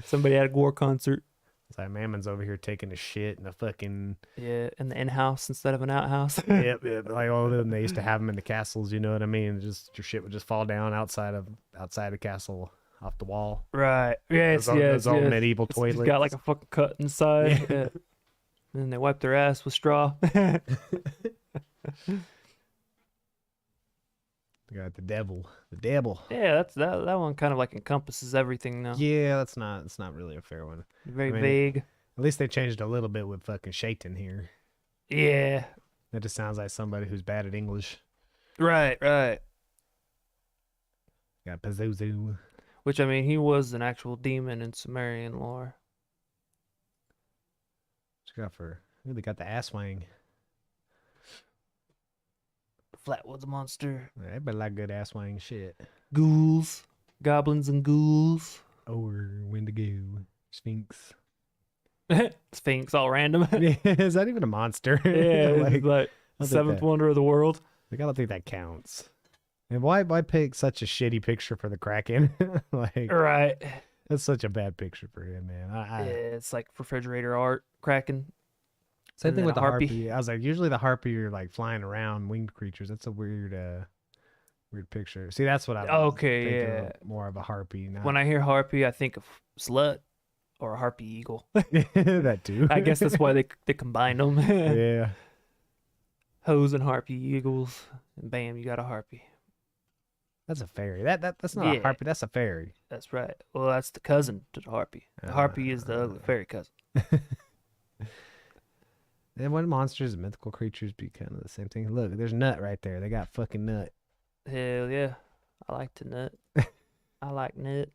Somebody at a War concert. It's like Mammon's over here taking a shit in a fucking Yeah, in the in-house instead of an outhouse. yep. Like all of them, they used to have them in the castles. You know what I mean? Just your shit would just fall down outside the castle off the wall. Right. Yes, Those old medieval It's toilets. got like a fucking cut inside. Yeah. Yeah. And they wipe their ass with straw. They got the devil. The devil. Yeah, that one kind of like encompasses everything now. Yeah, that's not really a fair one. Very I mean, vague. At least they changed a little bit with fucking Shaitan here. Yeah. That just sounds like somebody who's bad at English. Right. Got Pazuzu. Which, I mean, he was an actual demon in Sumerian lore. What you got for? Ooh, they got the ass wang. Flatwoods monster. Everybody like good ass wang shit. Ghouls. Goblins and ghouls. Or Wendigo. Sphinx. Sphinx, all random. Is that even a monster? Yeah, like, it's like I think seventh that- wonder of the world. I don't think that counts. And why pick such a shitty picture for the Kraken? Like Right. that's such a bad picture for him, man. Yeah, it's like refrigerator art, Kraken. Same and thing then with a the harpy. harpy. I was like, usually the harpy are like flying around, winged creatures. That's a weird picture. See, that's what I was Okay, thinking yeah. of, more of a harpy. Not When I hear harpy, I think of slut or a harpy eagle. that too. I guess that's why they combined them. Yeah. Hose and harpy eagles, and bam, you got a harpy. That's a fairy. That's not a Yeah. harpy. That's a fairy. That's right. Well, that's the cousin to the harpy. The harpy is the ugly fairy cousin. And when monsters and mythical creatures be kind of the same thing. Look, there's Nut right there. They got fucking Nut. Hell yeah, I like to nut. I like nut.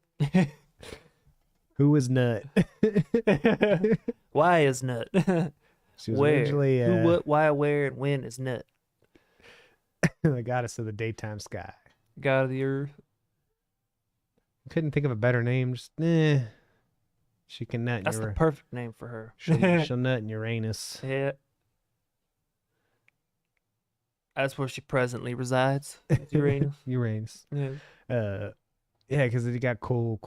Who was Nut? Why is nut? She was Where? originally Who, what, why, where, and when is nut? the goddess of the daytime sky. God of the earth. Couldn't think of a better name. Just she can nut. In That's the Ura- perfect name for her. she'll nut in Uranus. Yeah. That's where she presently resides. is Uranus. Uranus. Yeah. Yeah, because you got cool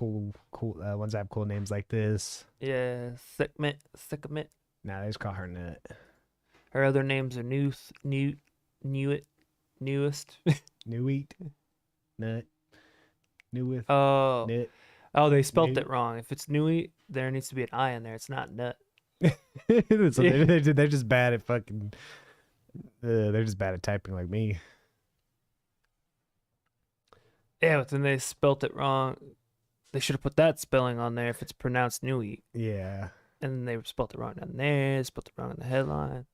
ones that have cool names like this. Yeah. Sycomet. Nah, they just call her Nut. Her other names are Newt, Newest. Newt, Nut, Newith, Oh. Nut. Oh, they spelt Newt. it wrong. If it's Newt, there needs to be an I in there. It's not nut. So they're just bad at fucking. They're just bad at typing like me. Yeah, but then they spelt it wrong. They should have put that spelling on there if it's pronounced Newt. Yeah, And they spelt it wrong down there, spelt it wrong in the headline.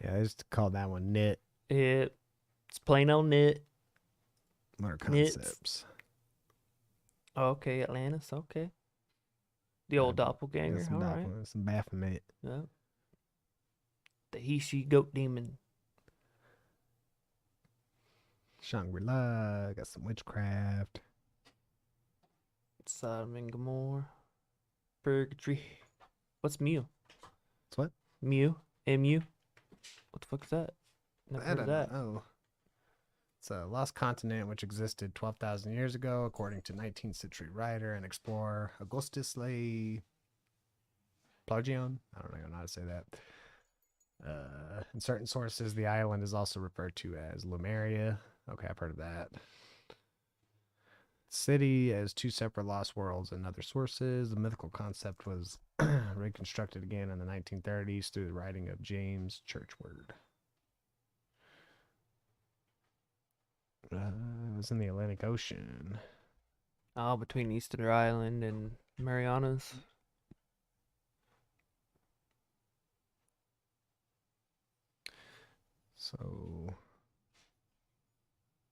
yeah. They just called that one Nit. It's plain old nit. What are Nits. concepts? Okay, Atlantis. Okay. The old Yeah, doppelganger. Some All right. Some Baphomet. Yeah. The he, she, goat demon. Shangri-La. Got some witchcraft. Sodom and Gomorrah. Purgatory. What's Mew? What's what? Mew. M-U. What the fuck is that? Never heard of that. Oh. It's a lost continent which existed 12,000 years ago, according to 19th century writer and explorer Augustus Le Plagion. I don't know how to say that. In certain sources, the island is also referred to as Lemuria. Okay, I've heard of that. City as two separate lost worlds in other sources. The mythical concept was reconstructed again in the 1930s through the writing of James Churchward. It was in the Atlantic Ocean. Oh, between Easter Island and Marianas. So,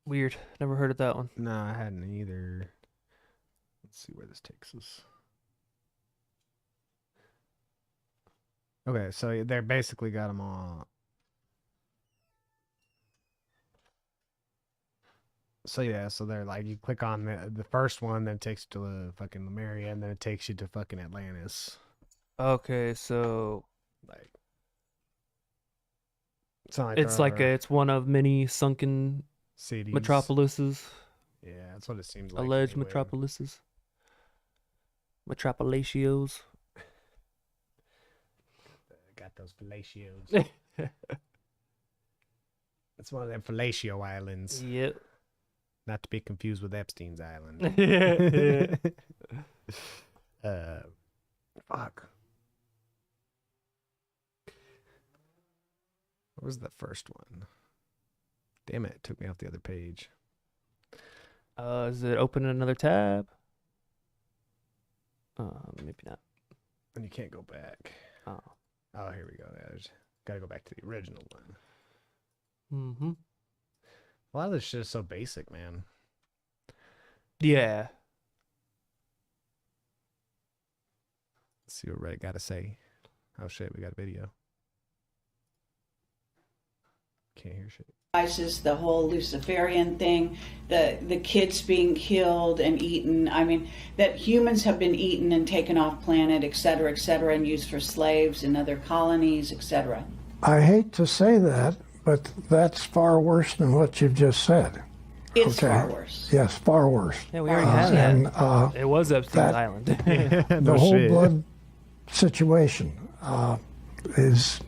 Weird. Never heard of that one. no, I hadn't either. Let's see where this takes us. Okay, so they basically got them all. So yeah, so they're like, you click on the first one, then it takes you to the fucking Lemuria, and then it takes you to fucking Atlantis. Okay, so Like, it's not like it's there like are it's one of many sunken cities. metropolises, Yeah, that's what it seems like. alleged anyway. metropolises, metropolitios. Got those fellatios. It's one of them fellatio islands. Yep. Not to be confused with Epstein's Island. Fuck. What was the first one? Damn it took me off the other page. Is it open another tab? Maybe not. And you can't go back. Oh. Oh, here we go. Yeah, gotta go back to the original one. Mm-hmm. A lot of this shit is so basic, man. Yeah. Let's see what Reddit got to say. Oh shit, we got a video. Can't hear shit. ISIS, the whole Luciferian thing, the kids being killed and eaten. I mean, that humans have been eaten and taken off planet, et cetera, and used for slaves in other colonies, etc. I hate to say that, but that's far worse than what you've just said. It's far worse. Yes, far worse. Yeah, we already had that. And It was Epstein's that- Island. the whole blood situation is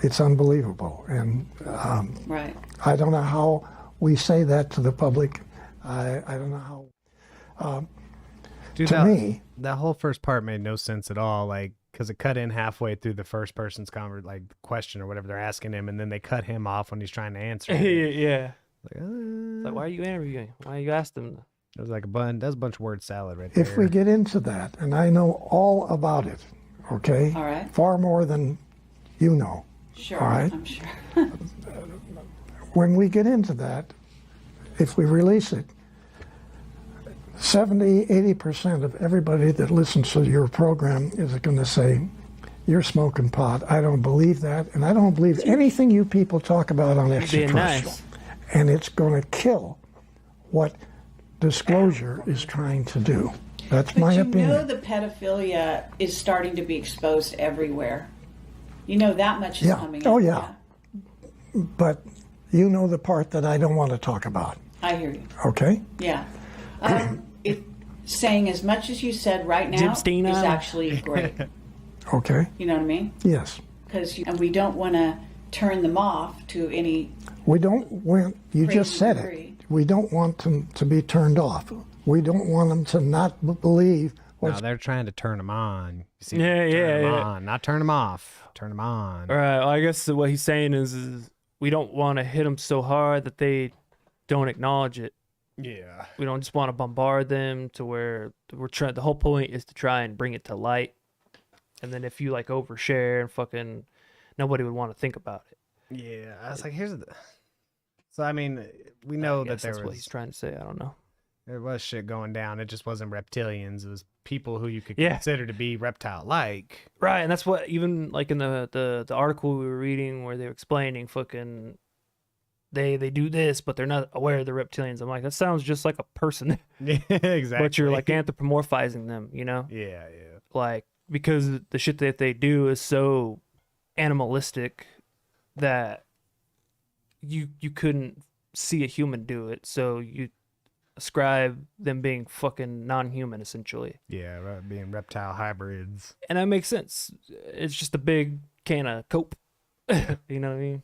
it's unbelievable. And Right. I don't know how we say that to the public. I don't know how. Dude, To me, that whole first part made no sense at all. Like, because it cut in halfway through the first person's question or whatever they're asking him, and then they cut him off when he's trying to answer. Yeah. Like, It's like, why are you interviewing? Why you asked him? it was like that's a bunch of word salad right if there. we get into that, and I know all about it, okay? All right. Far more than you know. Sure. All right. I'm sure. When we get into that, if we release it, 70-80% of everybody that listens to your program is going to say, you're smoking pot. I don't believe that, and I don't believe anything you people talk about on Being extraterrestrial. nice. And it's going to kill what disclosure is trying to do. That's But my you opinion. know the pedophilia is starting to be exposed everywhere. You know that much is Yeah. coming Oh, out. yeah. But you know the part that I don't want to talk about, I hear you. okay? Yeah. Saying as much as you said right now Epstein is Island. actually great. Okay? You know what I mean? Yes. Because and we don't want to turn them off to any. We don't want, you just Crazy said degree. it. We don't want them to be turned off. We don't want them to not believe No, what's they're trying to turn them on. You see, Yeah, turn yeah, 'em yeah. on, not turn them off. Turn them on. All right. Well, I guess what he's saying is we don't want to hit them so hard that they don't acknowledge it. Yeah. We don't just want to bombard them to where we're trying. The whole point is to try and bring it to light. And then if you like overshare and fucking, nobody would want to think about it. Yeah. I was like, so I mean, we know I that guess there that's what he's was trying to say. I don't know. there was shit going down. It just wasn't reptilians. It was people who you could Yeah. consider to be reptile-like. Right, and that's what even like in the article we were reading where they were explaining fucking they do this, but they're not aware of the reptilians. I'm like, that sounds just like a person, Yeah, exactly. but you're like anthropomorphizing them, you know? Yeah, yeah. Like because the shit that they do is so animalistic that you couldn't see a human do it, so you ascribe them being fucking non-human essentially. Yeah, being reptile hybrids. And that makes sense. It's just a big can of cope. You know what I mean?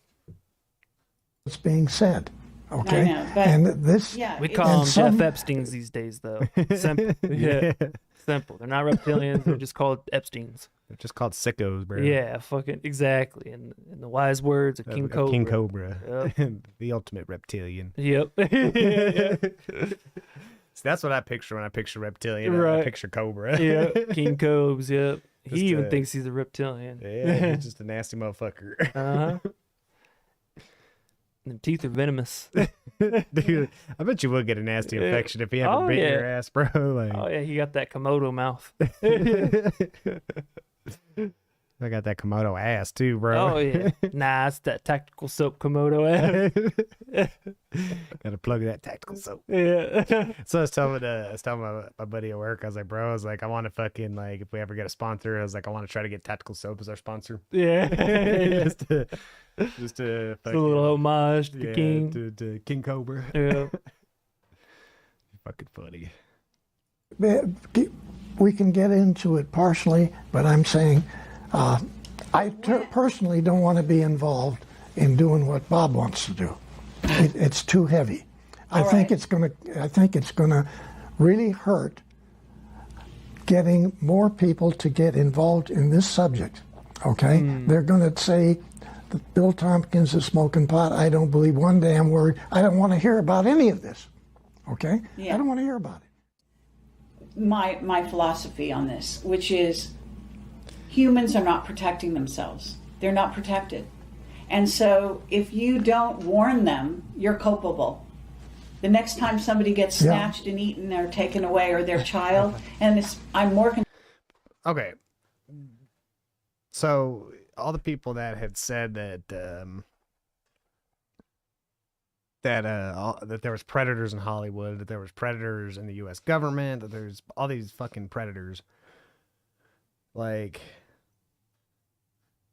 being said, okay? I know, but And this, yeah, We it's- call them And some- Jeff Epsteins these days, though. Simple. Yeah. Simple. They're not reptilians. They're just called Epsteins. They're just called sickos, bro. Yeah, fucking exactly. And in the wise words of King Cobra. King Cobra. The ultimate reptilian. Yep. So that's what I picture when I picture reptilian. I Right. picture Cobra. Yeah, King Cobes. Yep. Just, He even uh, thinks he's a reptilian. Yeah, he's just a nasty motherfucker. Uh huh. Them teeth are venomous. Dude, I bet you would get a nasty Yeah. infection if he ever Oh, bit yeah. your ass, bro. Like, Oh yeah, he got that Komodo mouth. I got that Komodo ass too, bro. Oh yeah. Nah, it's that tactical soap Komodo ass. Gotta plug that tactical soap. Yeah. So I was telling my buddy at work, I was like, bro, I was like, I want to fucking, like, if we ever get a sponsor, I was like, I want to try to get tactical soap as our sponsor. Yeah. just to It's a fucking, little homage to the yeah, king. to King Cobra. Yeah. Fucking funny. we can get into it partially, but I'm saying personally don't want to be involved in doing what Bob wants to do. It's too heavy. I All think right. I think it's gonna really hurt getting more people to get involved in this subject. Okay, they're gonna say that Bill Tompkins is smoking pot. I don't believe one damn word. I don't want to hear about any of this. Okay, Yeah. I don't want to hear about it. My philosophy on this, which is humans are not protecting themselves. They're not protected. And so if you don't warn them, you're culpable. The next time somebody gets Yeah. snatched and eaten or taken away, or their child, and I'm more Okay. So all the people that had said that that there was predators in Hollywood, that there was predators in the U.S. government, that there's all these fucking predators. Like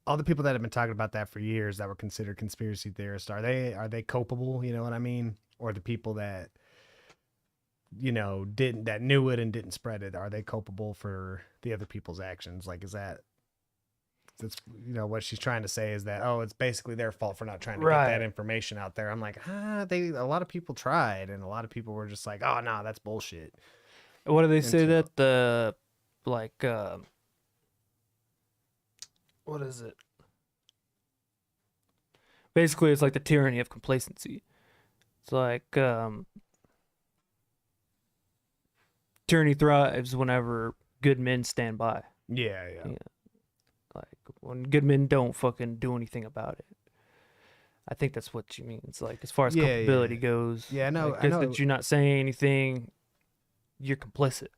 all the people that have been talking about that for years that were considered conspiracy theorists, are they culpable? You know what I mean? Or the people that that knew it and didn't spread it, are they culpable for the other people's actions? Like, that's what she's trying to say is that, oh, it's basically their fault for not trying to Right. get that information out there. I'm like, a lot of people tried, and a lot of people were just like, oh no, that's bullshit. What do they say Into- that the like what is it? Basically, it's like the tyranny of complacency. It's like tyranny thrives whenever good men stand by. Yeah. Yeah. Like when good men don't fucking do anything about it. I think that's what she means. Like as far as Yeah, culpability yeah. goes. Yeah, I know- Like, I just know. that you're not saying anything, you're complicit.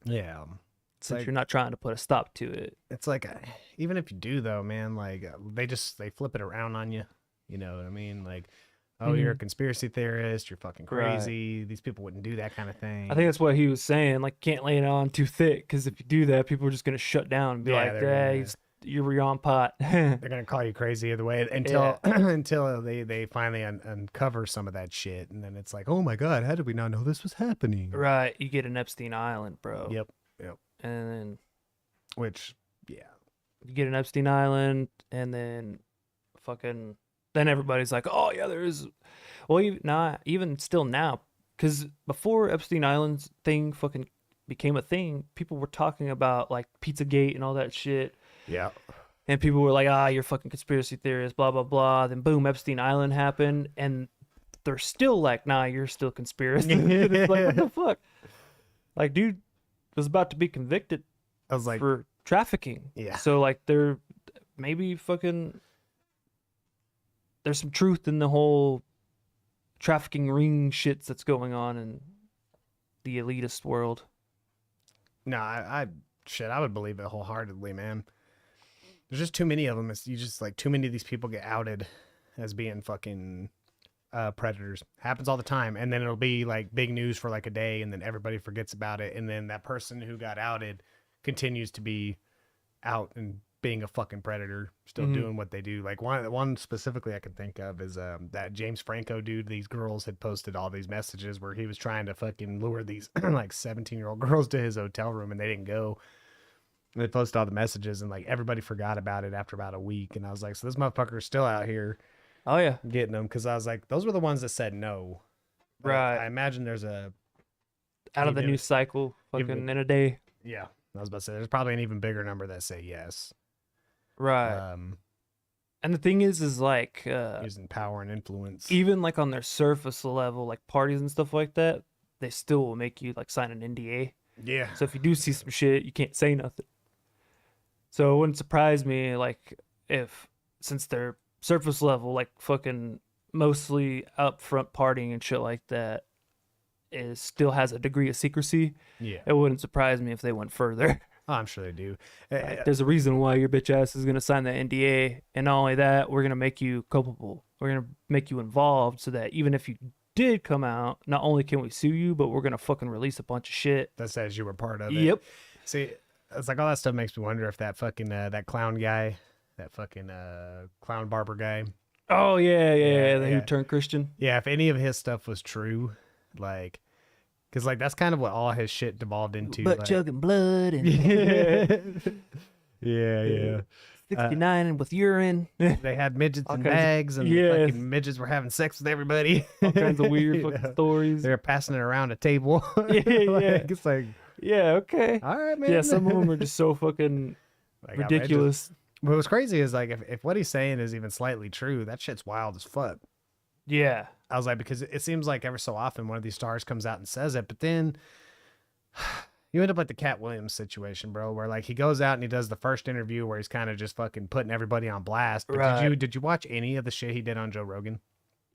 Yeah. Since like- you're not trying to put a stop to it. It's like, even if you do though, man, like they flip it around on you. You know what I mean? Like, oh, you're a conspiracy theorist. You're fucking Right. crazy. These people wouldn't do that kind of thing. I think that's what he was saying. Like, can't lay it on too thick because if you do that, people are just gonna shut down and be Yeah, like, they're "Yeah, gonna- you're on pot." they're gonna call you crazy either way until until they finally uncover some of that shit, and then it's like, oh my god, how did we not know this was happening? Right? You get an Epstein Island, bro. Yep. And then Which, yeah, you get an Epstein Island, and then fucking then everybody's like, "Oh yeah, there is." Well, even still now, because before Epstein Island's thing fucking became a thing, people were talking about like Pizzagate and all that shit. yeah, And people were like, you're fucking conspiracy theorists, blah, blah, blah. Then boom, Epstein Island happened. And they're still like, nah, you're still conspiracy. It's like, what the fuck? Like, dude was about to be convicted I was like, for trafficking. Yeah. So, like, there's some truth in the whole trafficking ring shits that's going on in the elitist world. no, I would believe it wholeheartedly, man. There's just too many of them. You just like too many of these people get outed as being fucking predators. Happens all the time, and then it'll be like big news for like a day, and then everybody forgets about it, and then that person who got outed continues to be out and being a fucking predator, still doing what they do. Like one specifically I can think of is that James Franco dude. These girls had posted all these messages where he was trying to fucking lure these like 17-year-old girls to his hotel room, and they didn't go. They posted all the messages, and like everybody forgot about it after about a week. And I was like, so this motherfucker's still out here Oh, yeah. getting them, because I was like, those were the ones that said no. But Right. I imagine there's a Out of the even- news cycle, fucking in a day. yeah. I was about to say there's probably an even bigger number that say yes. Right. And the thing is like, Using power and influence. even like on their surface level, like parties and stuff like that, they still will make you like sign an NDA. Yeah. So if you do see some shit, you can't say nothing. So it wouldn't surprise me, like, if since they're surface level, like fucking mostly upfront partying and shit like that, is still has a degree of secrecy. Yeah. It wouldn't surprise me if they went further. Oh, I'm sure they do. Like, there's a reason why your bitch ass is gonna sign that NDA, and not only that, we're gonna make you culpable. We're gonna make you involved, so that even if you did come out, not only can we sue you, but we're gonna fucking release a bunch of shit. That says you were part of it. Yep. See, it's like all that stuff makes me wonder if that fucking that clown guy, that fucking clown barber guy, Oh yeah, Yeah, who yeah. turned Christian. yeah, if any of his stuff was true, like, because like that's kind of what all his shit devolved into. Butt like, chugging blood and yeah, yeah. 69 with urine. They had midgets All in kinds of- bags, and yeah. fucking midgets were having sex with everybody. All kinds of weird You fucking know? stories. They're passing it around a table. Yeah, yeah. Like, it's like, Yeah, okay. all right, man. Yeah, some of them are just so fucking Like, outrageous. ridiculous. But what's crazy is like if what he's saying is even slightly true, that shit's wild as fuck. Yeah. I was like, because it seems like ever so often one of these stars comes out and says it, but then you end up like the Cat Williams situation, bro, where like he goes out and he does the first interview where he's kind of just fucking putting everybody on blast. But Right. did you watch any of the shit he did on Joe Rogan?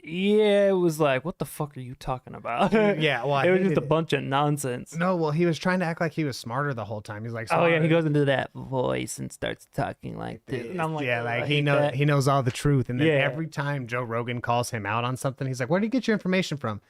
Yeah, it was like, what the fuck are you talking about? Yeah, well, I it was just hated a bunch of nonsense. No, well, he was trying to act like he was smarter the whole time. He's like, Oh yeah, he "Sorry." goes into that voice and starts talking like this. And I'm like, yeah, "Oh, like I he hate knows that." he knows all the truth, and then Yeah. every time Joe Rogan calls him out on something, he's like, "Where do you get your information from?"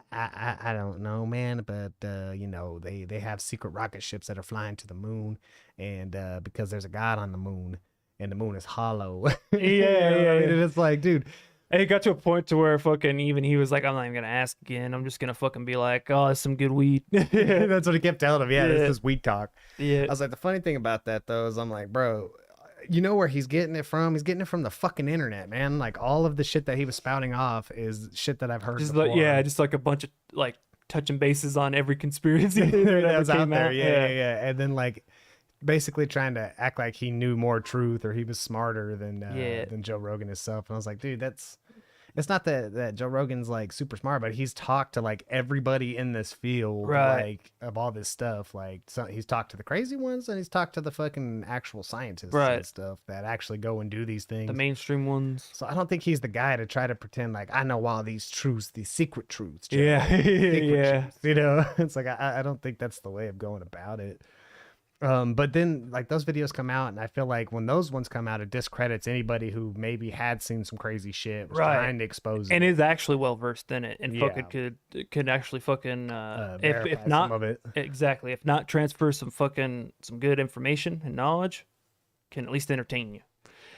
I don't know, man, but you know they have secret rocket ships that are flying to the moon, and because there's a god on the moon, and the moon is hollow. You know Yeah, what yeah, I mean? yeah. And it's like, dude, And it got to a point to where fucking even he was like, I'm not even gonna ask again. I'm just gonna fucking be like, oh, it's some good weed. that's what he kept telling him. Yeah, Yeah. this is weed talk. Yeah. I was like, the funny thing about that though is I'm like, bro, you know where he's getting it from? He's getting it from the fucking internet, man. Like all of the shit that he was spouting off is shit that I've heard Just before. like just like a bunch of like touching bases on every conspiracy that ever that's out came there. out. Yeah. And then like basically trying to act like he knew more truth or he was smarter than Joe Rogan himself. And I was like, dude, it's not that Joe Rogan's like super smart, but he's talked to like everybody in this field, Right. like of all this stuff. Like so he's talked to the crazy ones and he's talked to the fucking actual scientists Right. and stuff that actually go and do these things. The mainstream ones. So I don't think he's the guy to try to pretend like I know all these truths, these secret truths. Joe. Yeah. Secret Yeah. truths, you know, it's like I don't think that's the way of going about it. But then like those videos come out, and I feel like when those ones come out, it discredits anybody who maybe had seen some crazy shit, was Right. trying to expose And it. is actually well versed in it, and Yeah. fucking could actually fucking Verify if some not of it. exactly if not transfer some good information and knowledge, can at least entertain you.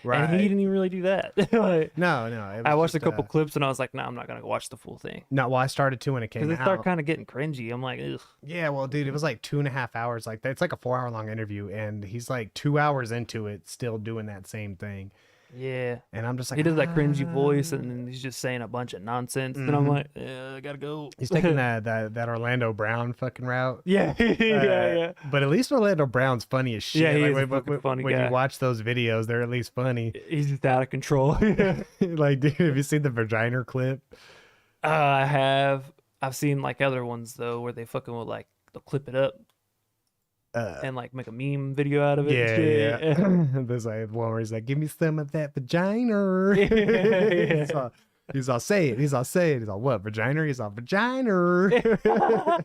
Right. And he didn't even really do that. Like, No. It I was watched a just, couple clips and I was like, nah, I'm not gonna go watch the full thing No, well, I started to when it because came it started out. kind of getting cringy. I'm like, ugh. Yeah, well, dude, it was like 2.5 hours. Like it's like a 4-hour long interview, and he's like 2 hours into it, still doing that same thing. Yeah. And I'm just like, He does that cringy voice, "Ah." and then he's just saying a bunch of nonsense. And I'm Mhm. like, yeah, I gotta go. He's taking that Orlando Brown fucking route. yeah, yeah. But at least Orlando Brown's funny as shit. Yeah, he Like, is a fucking funny when guy. you watch those videos, they're at least funny. He's just out of control. Like, dude, have you seen the vagina clip? I've seen like other ones though where they fucking will like they'll clip it up and like make a meme video out of it. and shit. There's like one where he's like, "Give me some of that vagina." Yeah. He's all say it. He's all say it. He's all what vagina? He's all vagina. I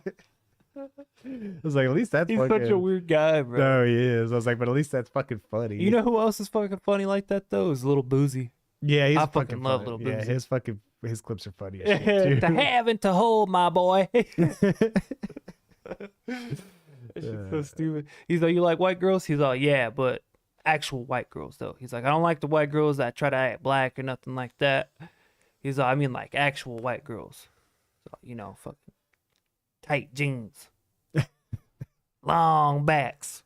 was like, at least that's He's fucking. such a weird guy, bro. No, he is. I was like, but at least that's fucking funny. You know who else is fucking funny like that though? Is Little Boozy. Yeah, he's I fucking love funny. Lil Yeah, Boosie. his clips are funny as shit To too. have and to hold, my boy. It's just so stupid. He's like, you like white girls? He's like, yeah, but actual white girls though. He's like, I don't like the white girls that try to act black or nothing like that. He's like, I mean like actual white girls. So, you know, fucking tight jeans. Long backs.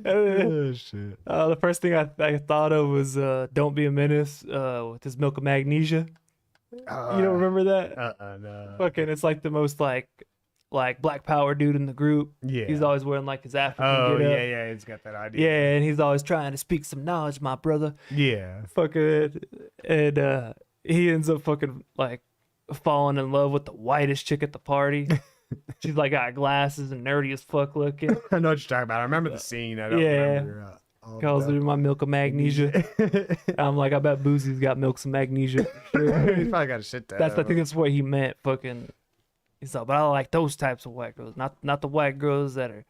Oh shit. The first thing I thought of was Don't Be a Menace with his Milk of Magnesia. You don't remember that? No. Fucking, it's like the most like black power dude in the group. Yeah. He's always wearing like his African Oh getup. yeah, he's got that idea. Yeah, and he's always trying to speak some knowledge, my brother. Yeah. Fucking, and he ends up fucking like falling in love with the whitest chick at the party. She's like got glasses and nerdy as fuck looking. I know what you're talking about. I remember the scene. I don't Yeah. remember. All Calls the- her my milk of magnesia. I'm like, I bet Boozy's got milk some magnesia. for sure. He's probably got a shit ton. I think that's what he meant. Fucking, he's like, but I like those types of white girls, not the white girls that are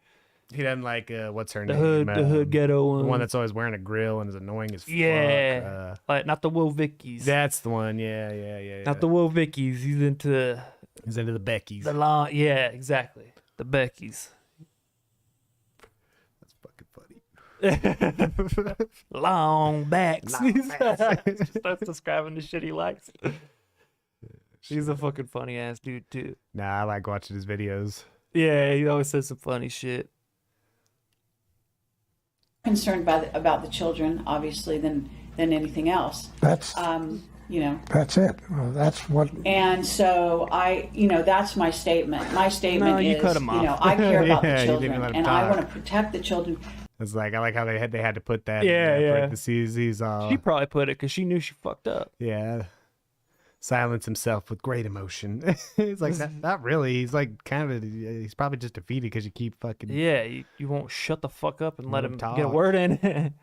He doesn't like what's her the name? hood ghetto The ones. one that's always wearing a grill and is annoying as Yeah. fuck. like not the Will Vickies. That's the one. Yeah. Not the Will Vickies. He's into He's into the Beckys. the long. Yeah, exactly. The Beckys. That's fucking funny. Long backs. Long backs. That's describing the shit he likes. He's a fucking funny ass dude too. Nah, I like watching his videos. Yeah, he always says some funny shit. concerned about the children, obviously, than anything else. That's You know, that's it. Well, that's what. and so that's my statement. My statement No, you is, cut him off. I care about Yeah, the you didn't children, let him and I talk. want to protect the children. It's like I like how they had to put that. Yeah, in yeah. parentheses. He's She probably put it because she knew she fucked up. yeah. Silence himself with great emotion. He's like, not really. He's like, kind of. He's probably just defeated because you keep fucking. Yeah, you won't shut the fuck up and let Let him him get a talk. word in.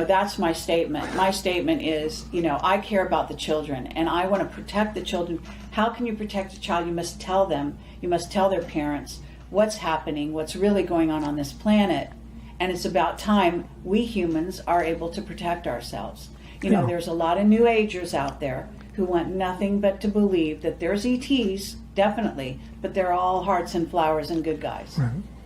That's my statement. My statement is, I care about the children and I want to protect the children. How can you protect a child? You must tell them, you must tell their parents what's happening, what's really going on this planet. And it's about time we humans are able to protect ourselves. There's a lot of New Agers out there who want nothing but to believe that there's ETs, definitely, but they're all hearts and flowers and good guys.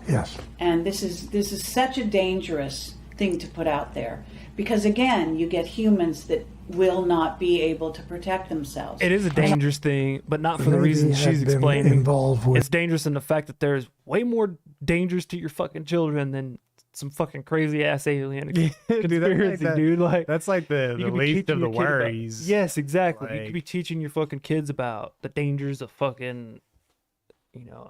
Yes. And this is such a dangerous thing to put out there, because again, you get humans that will not be able to protect themselves. It is a dangerous thing, but not for the Maybe reasons had she's been explaining. involved with. It's dangerous in the fact that there's way more dangers to your fucking children than some fucking crazy ass alien Dude, that's like conspiracy, that- dude. Like That's like the you could be least teaching of the your kid about- worries. Yes, exactly. You Like- could be teaching your fucking kids about the dangers of fucking,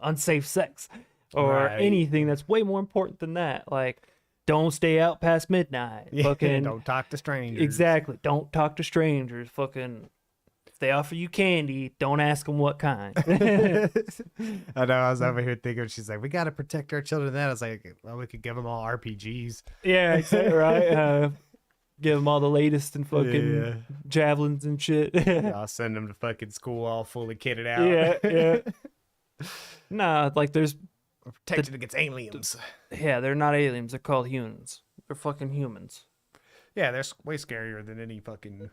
unsafe sex or Right. anything that's way more important than that. Like, don't stay out past midnight. Yeah, Fucking don't talk to strangers. exactly. Don't talk to strangers. Fucking, if they offer you candy, don't ask them what kind. I know. I was over here thinking. She's like, "We got to protect our children." Then I was like, "Well, we could give them all RPGs." Yeah, exactly right. Give them all the latest and fucking Yeah. javelins and shit. I'll send them to fucking school all fully kitted out. yeah. Nah, like there's We're protected against aliens. they're not aliens. They're called humans. They're fucking humans. Yeah, they're way scarier than any fucking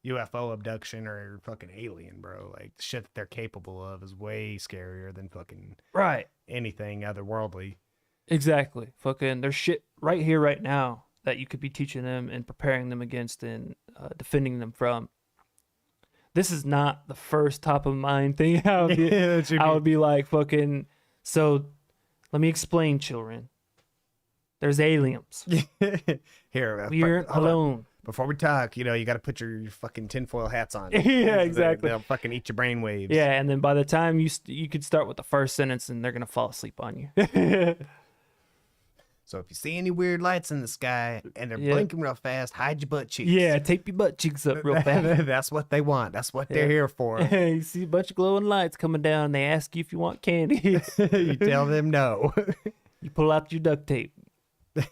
UFO abduction or fucking alien, bro. Like the shit that they're capable of is way scarier than fucking Right. anything otherworldly. Exactly. Fucking there's shit right here, right now that you could be teaching them and preparing them against and defending them from. This is not the first top of mind thing. I would be, It should I be- would be like, fucking, so let me explain, children. There's aliens. Here, We aren't hold on. alone. Before we talk, you got to put your fucking tinfoil hats on. Yeah, exactly. They'll fucking eat your brain waves. Yeah, and then by the time you could start with the first sentence and they're going to fall asleep on you. So if you see any weird lights in the sky and they're Yeah. blinking real fast, hide your butt cheeks. Yeah, tape your butt cheeks up real fast. That's what they want. That's what they're Yeah. here for. You see a bunch of glowing lights coming down and they ask you if you want candy. You tell them no. You pull out your duct tape.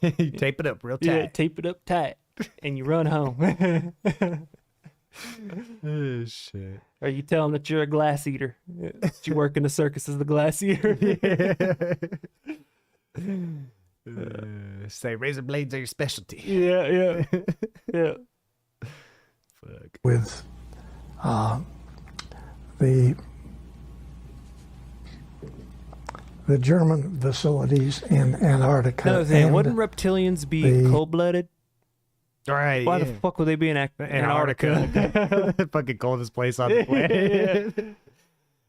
You tape it up real Yeah, tight. tape it up tight and you run home. Oh, shit. Or you tell them that you're a glass eater. That you work in the circus as the glass eater. Say razor blades are your specialty. Yeah. Yeah. Fuck. with the German facilities in Antarctica. Another thing, and wouldn't reptilians be the- cold-blooded? All right. Why yeah. the fuck would they be in Antarctica? Antarctica. Fucking coldest place on the planet. I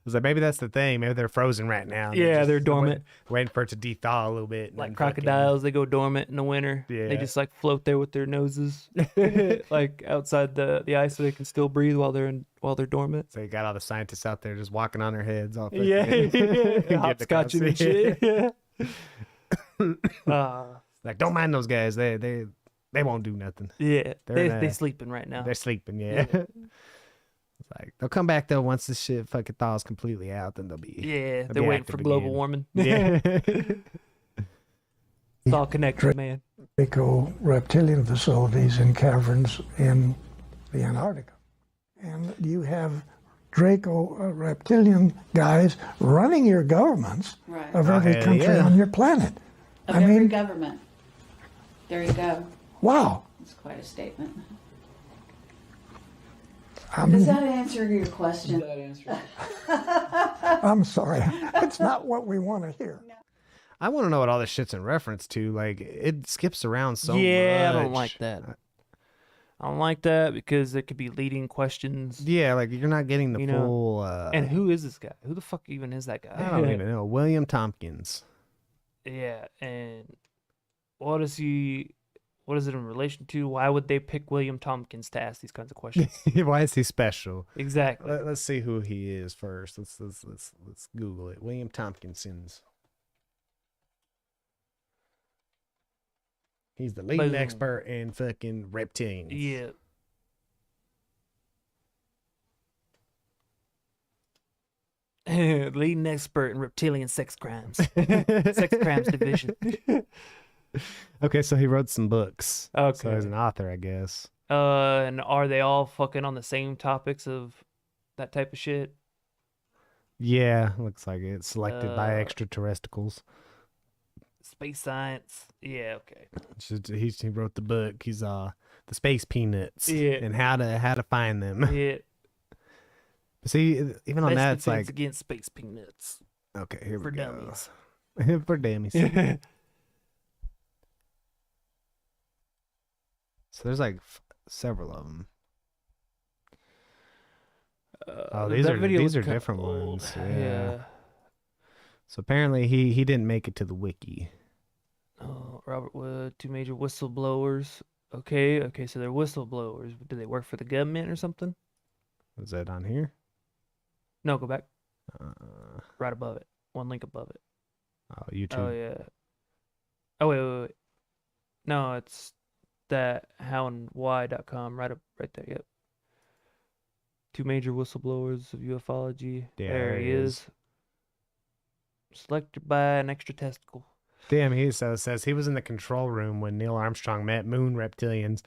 was like, maybe that's the thing. Maybe they're frozen right now. Yeah, they're dormant. Waiting for it to thaw a little bit. and Like then fucking- crocodiles, they go dormant in the winter. Yeah. They just like float there with their noses, like outside the ice, so they can still breathe while they're dormant. So you got all the scientists out there just walking on their heads. All Yeah, fucking- get the hopscotching and shit. Yeah. Like, don't mind those guys. They won't do nothing. Yeah, They're in they a- sleeping right now. They're sleeping. Yeah. It's like they'll come back though once this shit fucking thaws completely out. Then they'll be. Yeah, they'll they're be waiting active for global again. warming. Yeah. It's all connected, man. Draco reptilian facilities in caverns in the Antarctica. And you have Draco reptilian guys running your governments Right. of Oh, every hell country yeah. on your planet. Of I every mean, government. There you go. wow. That's quite a statement. I Does mean, that answer your question? I'm sorry. It's not what we want to hear. I want to know what all this shit's in reference to. Like, it skips around so much. Yeah, I don't like that. I don't like that because there could be leading questions. Yeah, like you're not getting the You know, full. And who is this guy? Who the fuck even is that guy? I don't even know. William Tompkins. Yeah, and what is he? What is it in relation to? Why would they pick William Tompkins to ask these kinds of questions? Why is he special? Exactly. Let's see who he is first. Let's Google it. William Tompkinsons. He's the leading Boom. expert in fucking reptilians. Yeah. Leading expert in reptilian sex crimes. Sex crimes division. Okay, so he wrote some books. Okay. So he's an author, I guess. And are they all fucking on the same topics of that type of shit? Yeah, looks like it. Selected by Uh, extraterrestrials. Space science. Yeah, okay. He wrote the book. He's the space peanuts. Yeah. And how to find them. Yeah. See, even on Best that, it's defense like against space peanuts okay, here for we go. dummies. For dummies. So there's like several of them. These that are video these was are kinda different old. ones. Yeah. So apparently he didn't make it to the wiki. Oh, Robert Wood, two major whistleblowers. Okay, so they're whistleblowers. Do they work for the government or something? Is that on here? No, go back. Uh, Right above it. One link above it. YouTube. Oh, yeah. Oh, wait. No, it's that howandwhy.com. Right there, yep. Two major whistleblowers of ufology. There he is. Selected by an extra testicle. Damn, he says he was in the control room when Neil Armstrong met moon reptilians.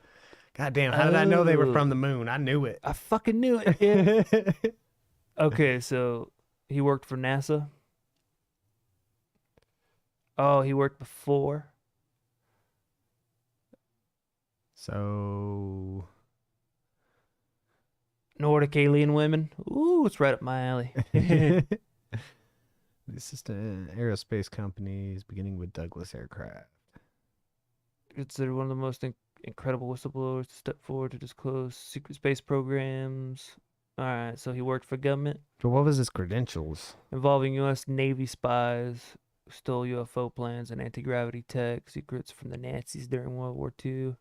God damn, how did I know they were from the moon? I knew it. I fucking knew it. Yeah. Okay, so he worked for NASA. Oh, he worked before. So Nordic alien women. Ooh, it's right up my alley. this is an aerospace companies beginning with Douglas Aircraft. Considered one of the most incredible whistleblowers to step forward to disclose secret space programs. All right, so he worked for government But what was his credentials? involving U.S. Navy spies who stole UFO plans and anti-gravity tech secrets from the Nazis during World War II.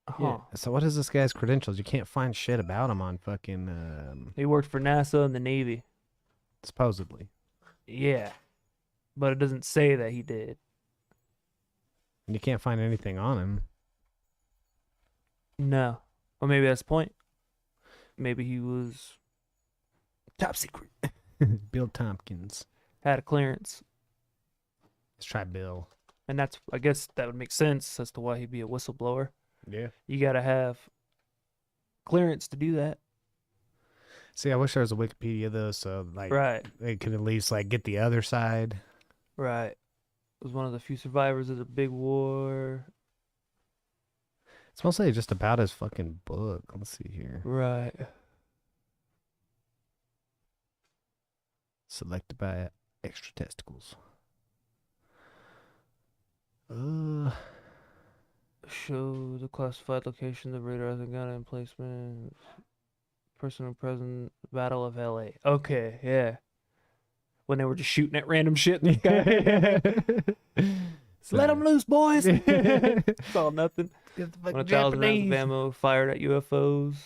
Huh. So what is this guy's credentials? You can't find shit about him on fucking He worked for NASA and the Navy. supposedly. Yeah. But it doesn't say that he did. And you can't find anything on him. No. Or maybe that's the point. Maybe he was top secret. Bill Tompkins. Had a clearance. Let's try Bill. And that's, I guess that would make sense as to why he'd be a whistleblower. Yeah. You got to have clearance to do that. See, I wish there was a Wikipedia though, so like Right. they could at least like get the other side. Right. Was one of the few survivors of the big war. It's mostly just about his fucking book. Let's see here. Right. Selected by extra testicles. Show the classified location, the radar, the gun emplacement, person and present, Battle of LA. Okay, yeah. When they were just shooting at random shit in the sky. Let them loose, boys. It's all nothing. 1,000 rounds of ammo fired at UFOs.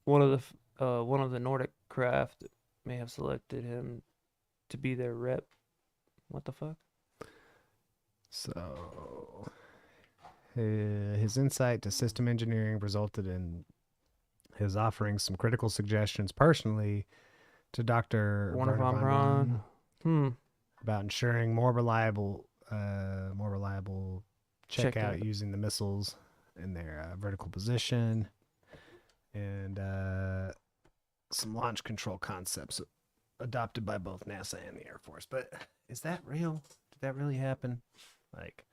One of the Nordic craft may have selected him to be their rep. What the fuck? So, his insight to system engineering resulted in his offering some critical suggestions personally to Dr. Werner Werner von von Braun. about ensuring more reliable checkout Checkout. using the missiles in their vertical position, and some launch control concepts adopted by both NASA and the Air Force. But is that real? Did that really happen? Like,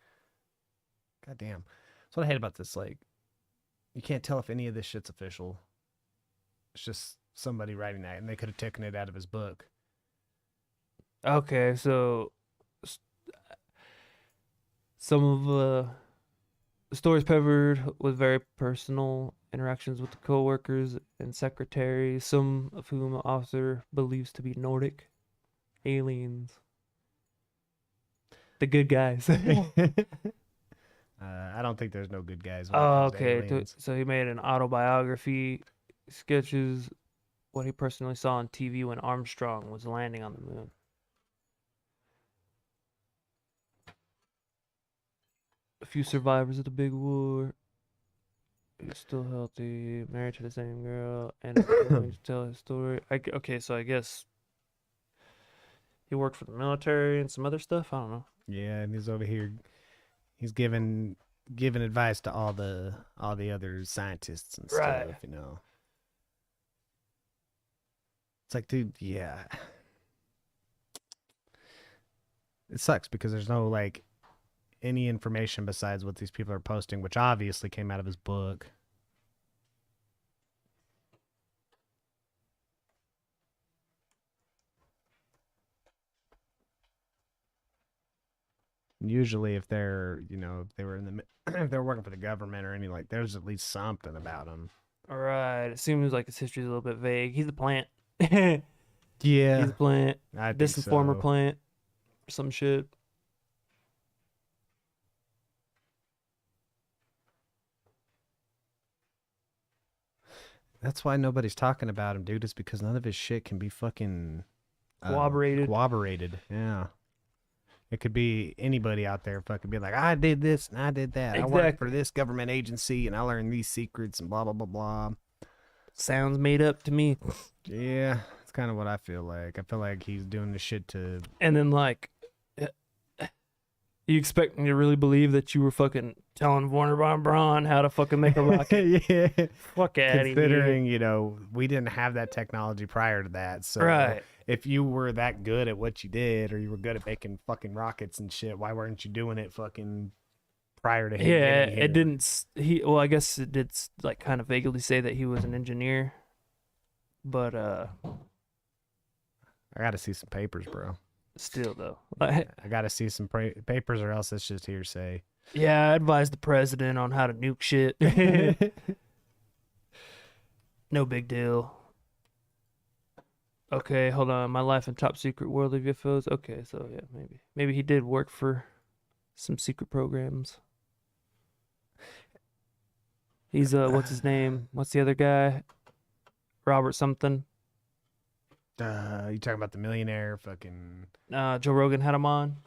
goddamn. That's what I hate about this. Like, you can't tell if any of this shit's official. It's just somebody writing that, and they could have taken it out of his book. Okay, so some of The stories peppered with very personal interactions with the co-workers and secretaries, some of whom the author believes to be Nordic aliens. The good guys. I don't think there's no good guys. When it Oh, comes to okay. aliens. So he made an autobiography, sketches what he personally saw on TV when Armstrong was landing on the moon. A few survivors of the big war. He's still healthy, married to the same girl, and is willing to tell his story. Okay, so I guess he worked for the military and some other stuff. I don't know. Yeah, and he's over here. He's giving advice to all the other scientists and stuff. Right. You know, it's like, dude, yeah. It sucks because there's no like any information besides what these people are posting, which obviously came out of his book. Usually, if they're, if they were if they're working for the government or anything, like, there's at least something about them. All right. It seems like his history is a little bit vague. He's a plant. He's Yeah, a plant. I This think and former so. plant. Some shit. That's why nobody's talking about him, dude. Is because none of his shit can be fucking Corroborated. Corroborated, yeah. It could be anybody out there fucking be like, I did this and I did that. I worked Exactly. for this government agency and I learned these secrets and blah blah blah blah. Sounds made up to me. Yeah, it's kind of what I feel like. I feel like he's doing this shit to. And then, like, you expect me to really believe that you were fucking telling Warner von Braun how to fucking make a rocket? Yeah. Fuck out of here. Considering, we didn't have that technology prior to that. So Right. if you were that good at what you did, or you were good at making fucking rockets and shit, why weren't you doing it fucking prior to him? Yeah, getting here? it didn't. Well, I guess it did, like, kind of vaguely say that he was an engineer. But, I gotta see some papers, bro. still, though. I gotta see some papers, or else it's just hearsay. Yeah, I advised the president on how to nuke shit. No big deal. Okay, hold on. My life in top secret world of UFOs. Okay, so yeah, maybe he did work for some secret programs. He's what's his name? What's the other guy? Robert something. You talking about the millionaire fucking? Joe Rogan had him on.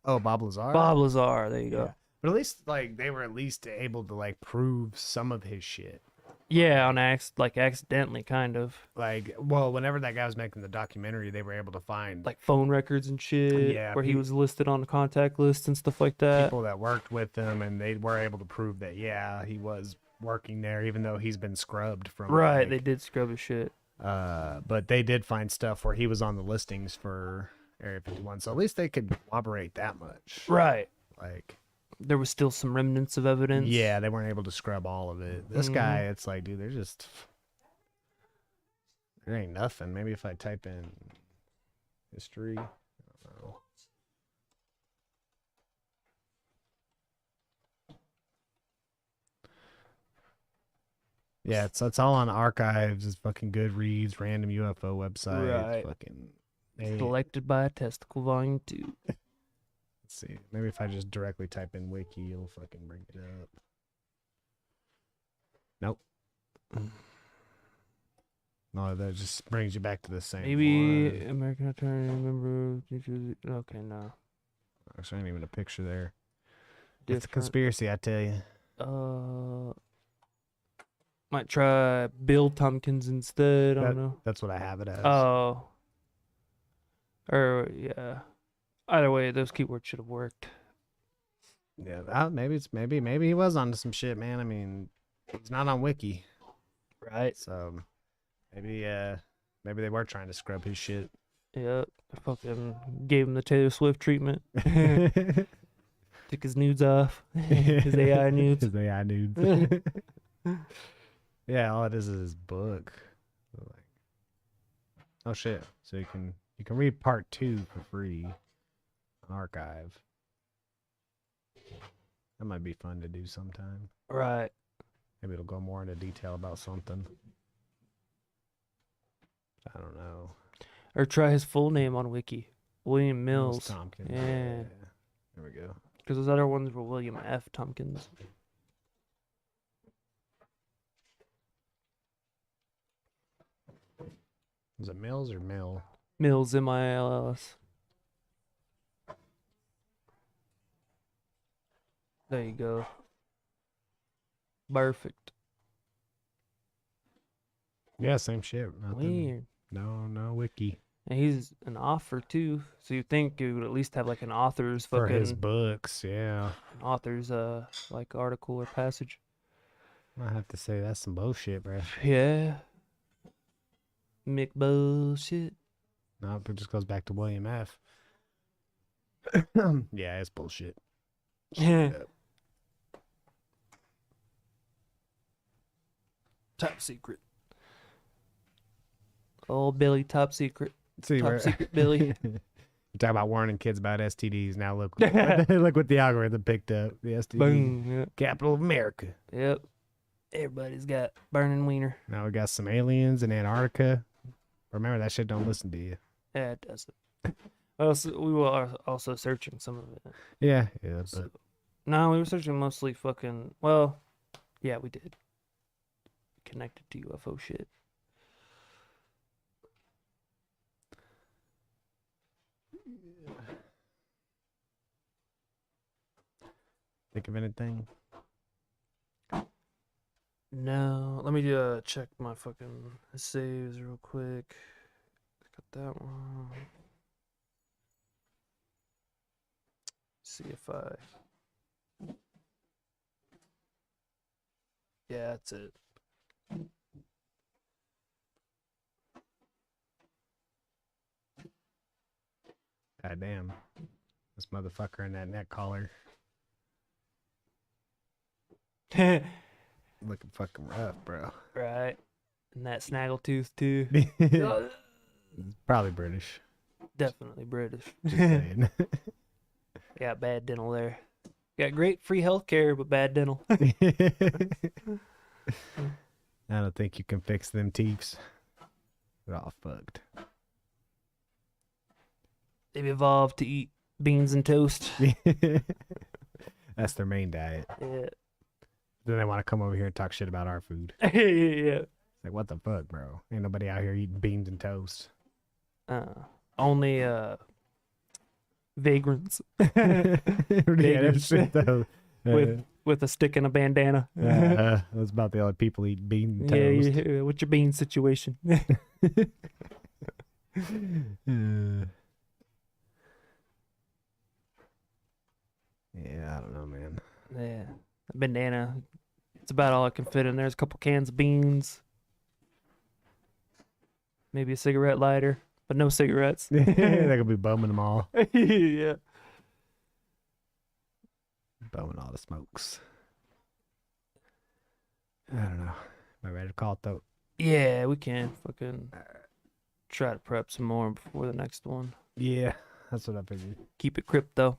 Oh, Bob Lazar. Bob Lazar. There you go. Yeah. But at least like they were at least able to like prove some of his shit. Yeah, on accidentally, kind of Like, well, whenever that guy was making the documentary, they were able to find like phone records and shit. Yeah, where he was listed on the contact list and stuff like that. people that worked with him, and they were able to prove that he was working there, even though he's been scrubbed from. Right, like, they did scrub his shit. but they did find stuff where he was on the listings for Area 51, so at least they could corroborate that much. Right. Like, There was still some remnants of evidence. yeah, they weren't able to scrub all of it. This Mhm. guy, it's like, dude, there ain't nothing. Maybe if I type in history, I don't know. Yeah, it's all on archives. It's fucking Goodreads, random UFO websites. Right. Fucking. Let's Selected by a Testicle, Volume 2. see. Maybe if I just directly type in wiki, it'll fucking bring it up. Nope. No, that just brings you back to the same. Maybe one. American Attorney, member of New Jersey. Okay, no. Actually, ain't even a picture there. It's a Different. conspiracy, I tell you. Might try Bill Tompkins instead. I don't know. That's what I have it as. Oh. Or, yeah. Either way, those keywords should have worked. Yeah, maybe he was onto some shit, man. I mean, he's not on wiki, Right. so maybe they were trying to scrub his shit. Yeah. I fucking gave him the Taylor Swift treatment. Took his nudes off. His AI nudes. His AI nudes. Yeah, all it is his book. So, like, oh shit! So you can read part 2 for free on archive. That might be fun to do sometime. Right. Maybe it'll go more into detail about something. I don't know. Or try his full name on Wiki. William Mills. Tompkins. Yeah. There we go. Because those other ones were William F. Tompkins. Is it Mills or Mill? Mills, Mills. There you go. Perfect. Yeah, same shit. Nothing. Weird. No wiki. And he's an author too, so you think you would at least have like an author's For fucking his books, yeah. an author's like article or passage. I have to say that's some bullshit, bro. Yeah. Mick bullshit. No, it just goes back to William F. Yeah, it's bullshit. Yeah. Yep. Top secret. Oh, Billy, top secret. See, Top where- secret, Billy. You talk about warning kids about STDs. Now look, look what the algorithm picked up. The STD Boom. Yep. capital of America. Yep. Everybody's got burning wiener. Now we got some aliens in Antarctica. Remember that shit don't listen to you. Yeah, it doesn't. Well, so we were also searching some of it. Yeah, but So, no, we were searching mostly fucking. Well, yeah, we did. Connected to UFO shit. think of anything? No, let me check my fucking saves real quick. Got that one. See if I. Yeah, that's it. God damn. This motherfucker in that neck collar looking fucking rough, bro. Right. And that snaggletooth too. Probably British. Definitely British. Just saying. Got bad dental there. Got great free health care, but bad dental. I don't think you can fix them teeths. They're all fucked. They've evolved to eat beans and toast. That's their main diet. Yeah. Then they want to come over here and talk shit about our food. Yeah. It's like, what the fuck, bro? Ain't nobody out here eating beans and toast. Only vagrants Yeah, that's shit, though. with a stick and a bandana. That's about the only people eating beans and Yeah, toast. yeah. What's your bean situation? Yeah, I don't know, man. Yeah. A bandana. It's about all I can fit in there. There's a couple cans of beans. Maybe a cigarette lighter, but no cigarettes. They could be bumming them all. Yeah. Bumming all the smokes. I don't know. Am I ready to call it though? Yeah, we can fucking try to prep some more before the next one. Yeah, that's what I figured. Keep it crypto.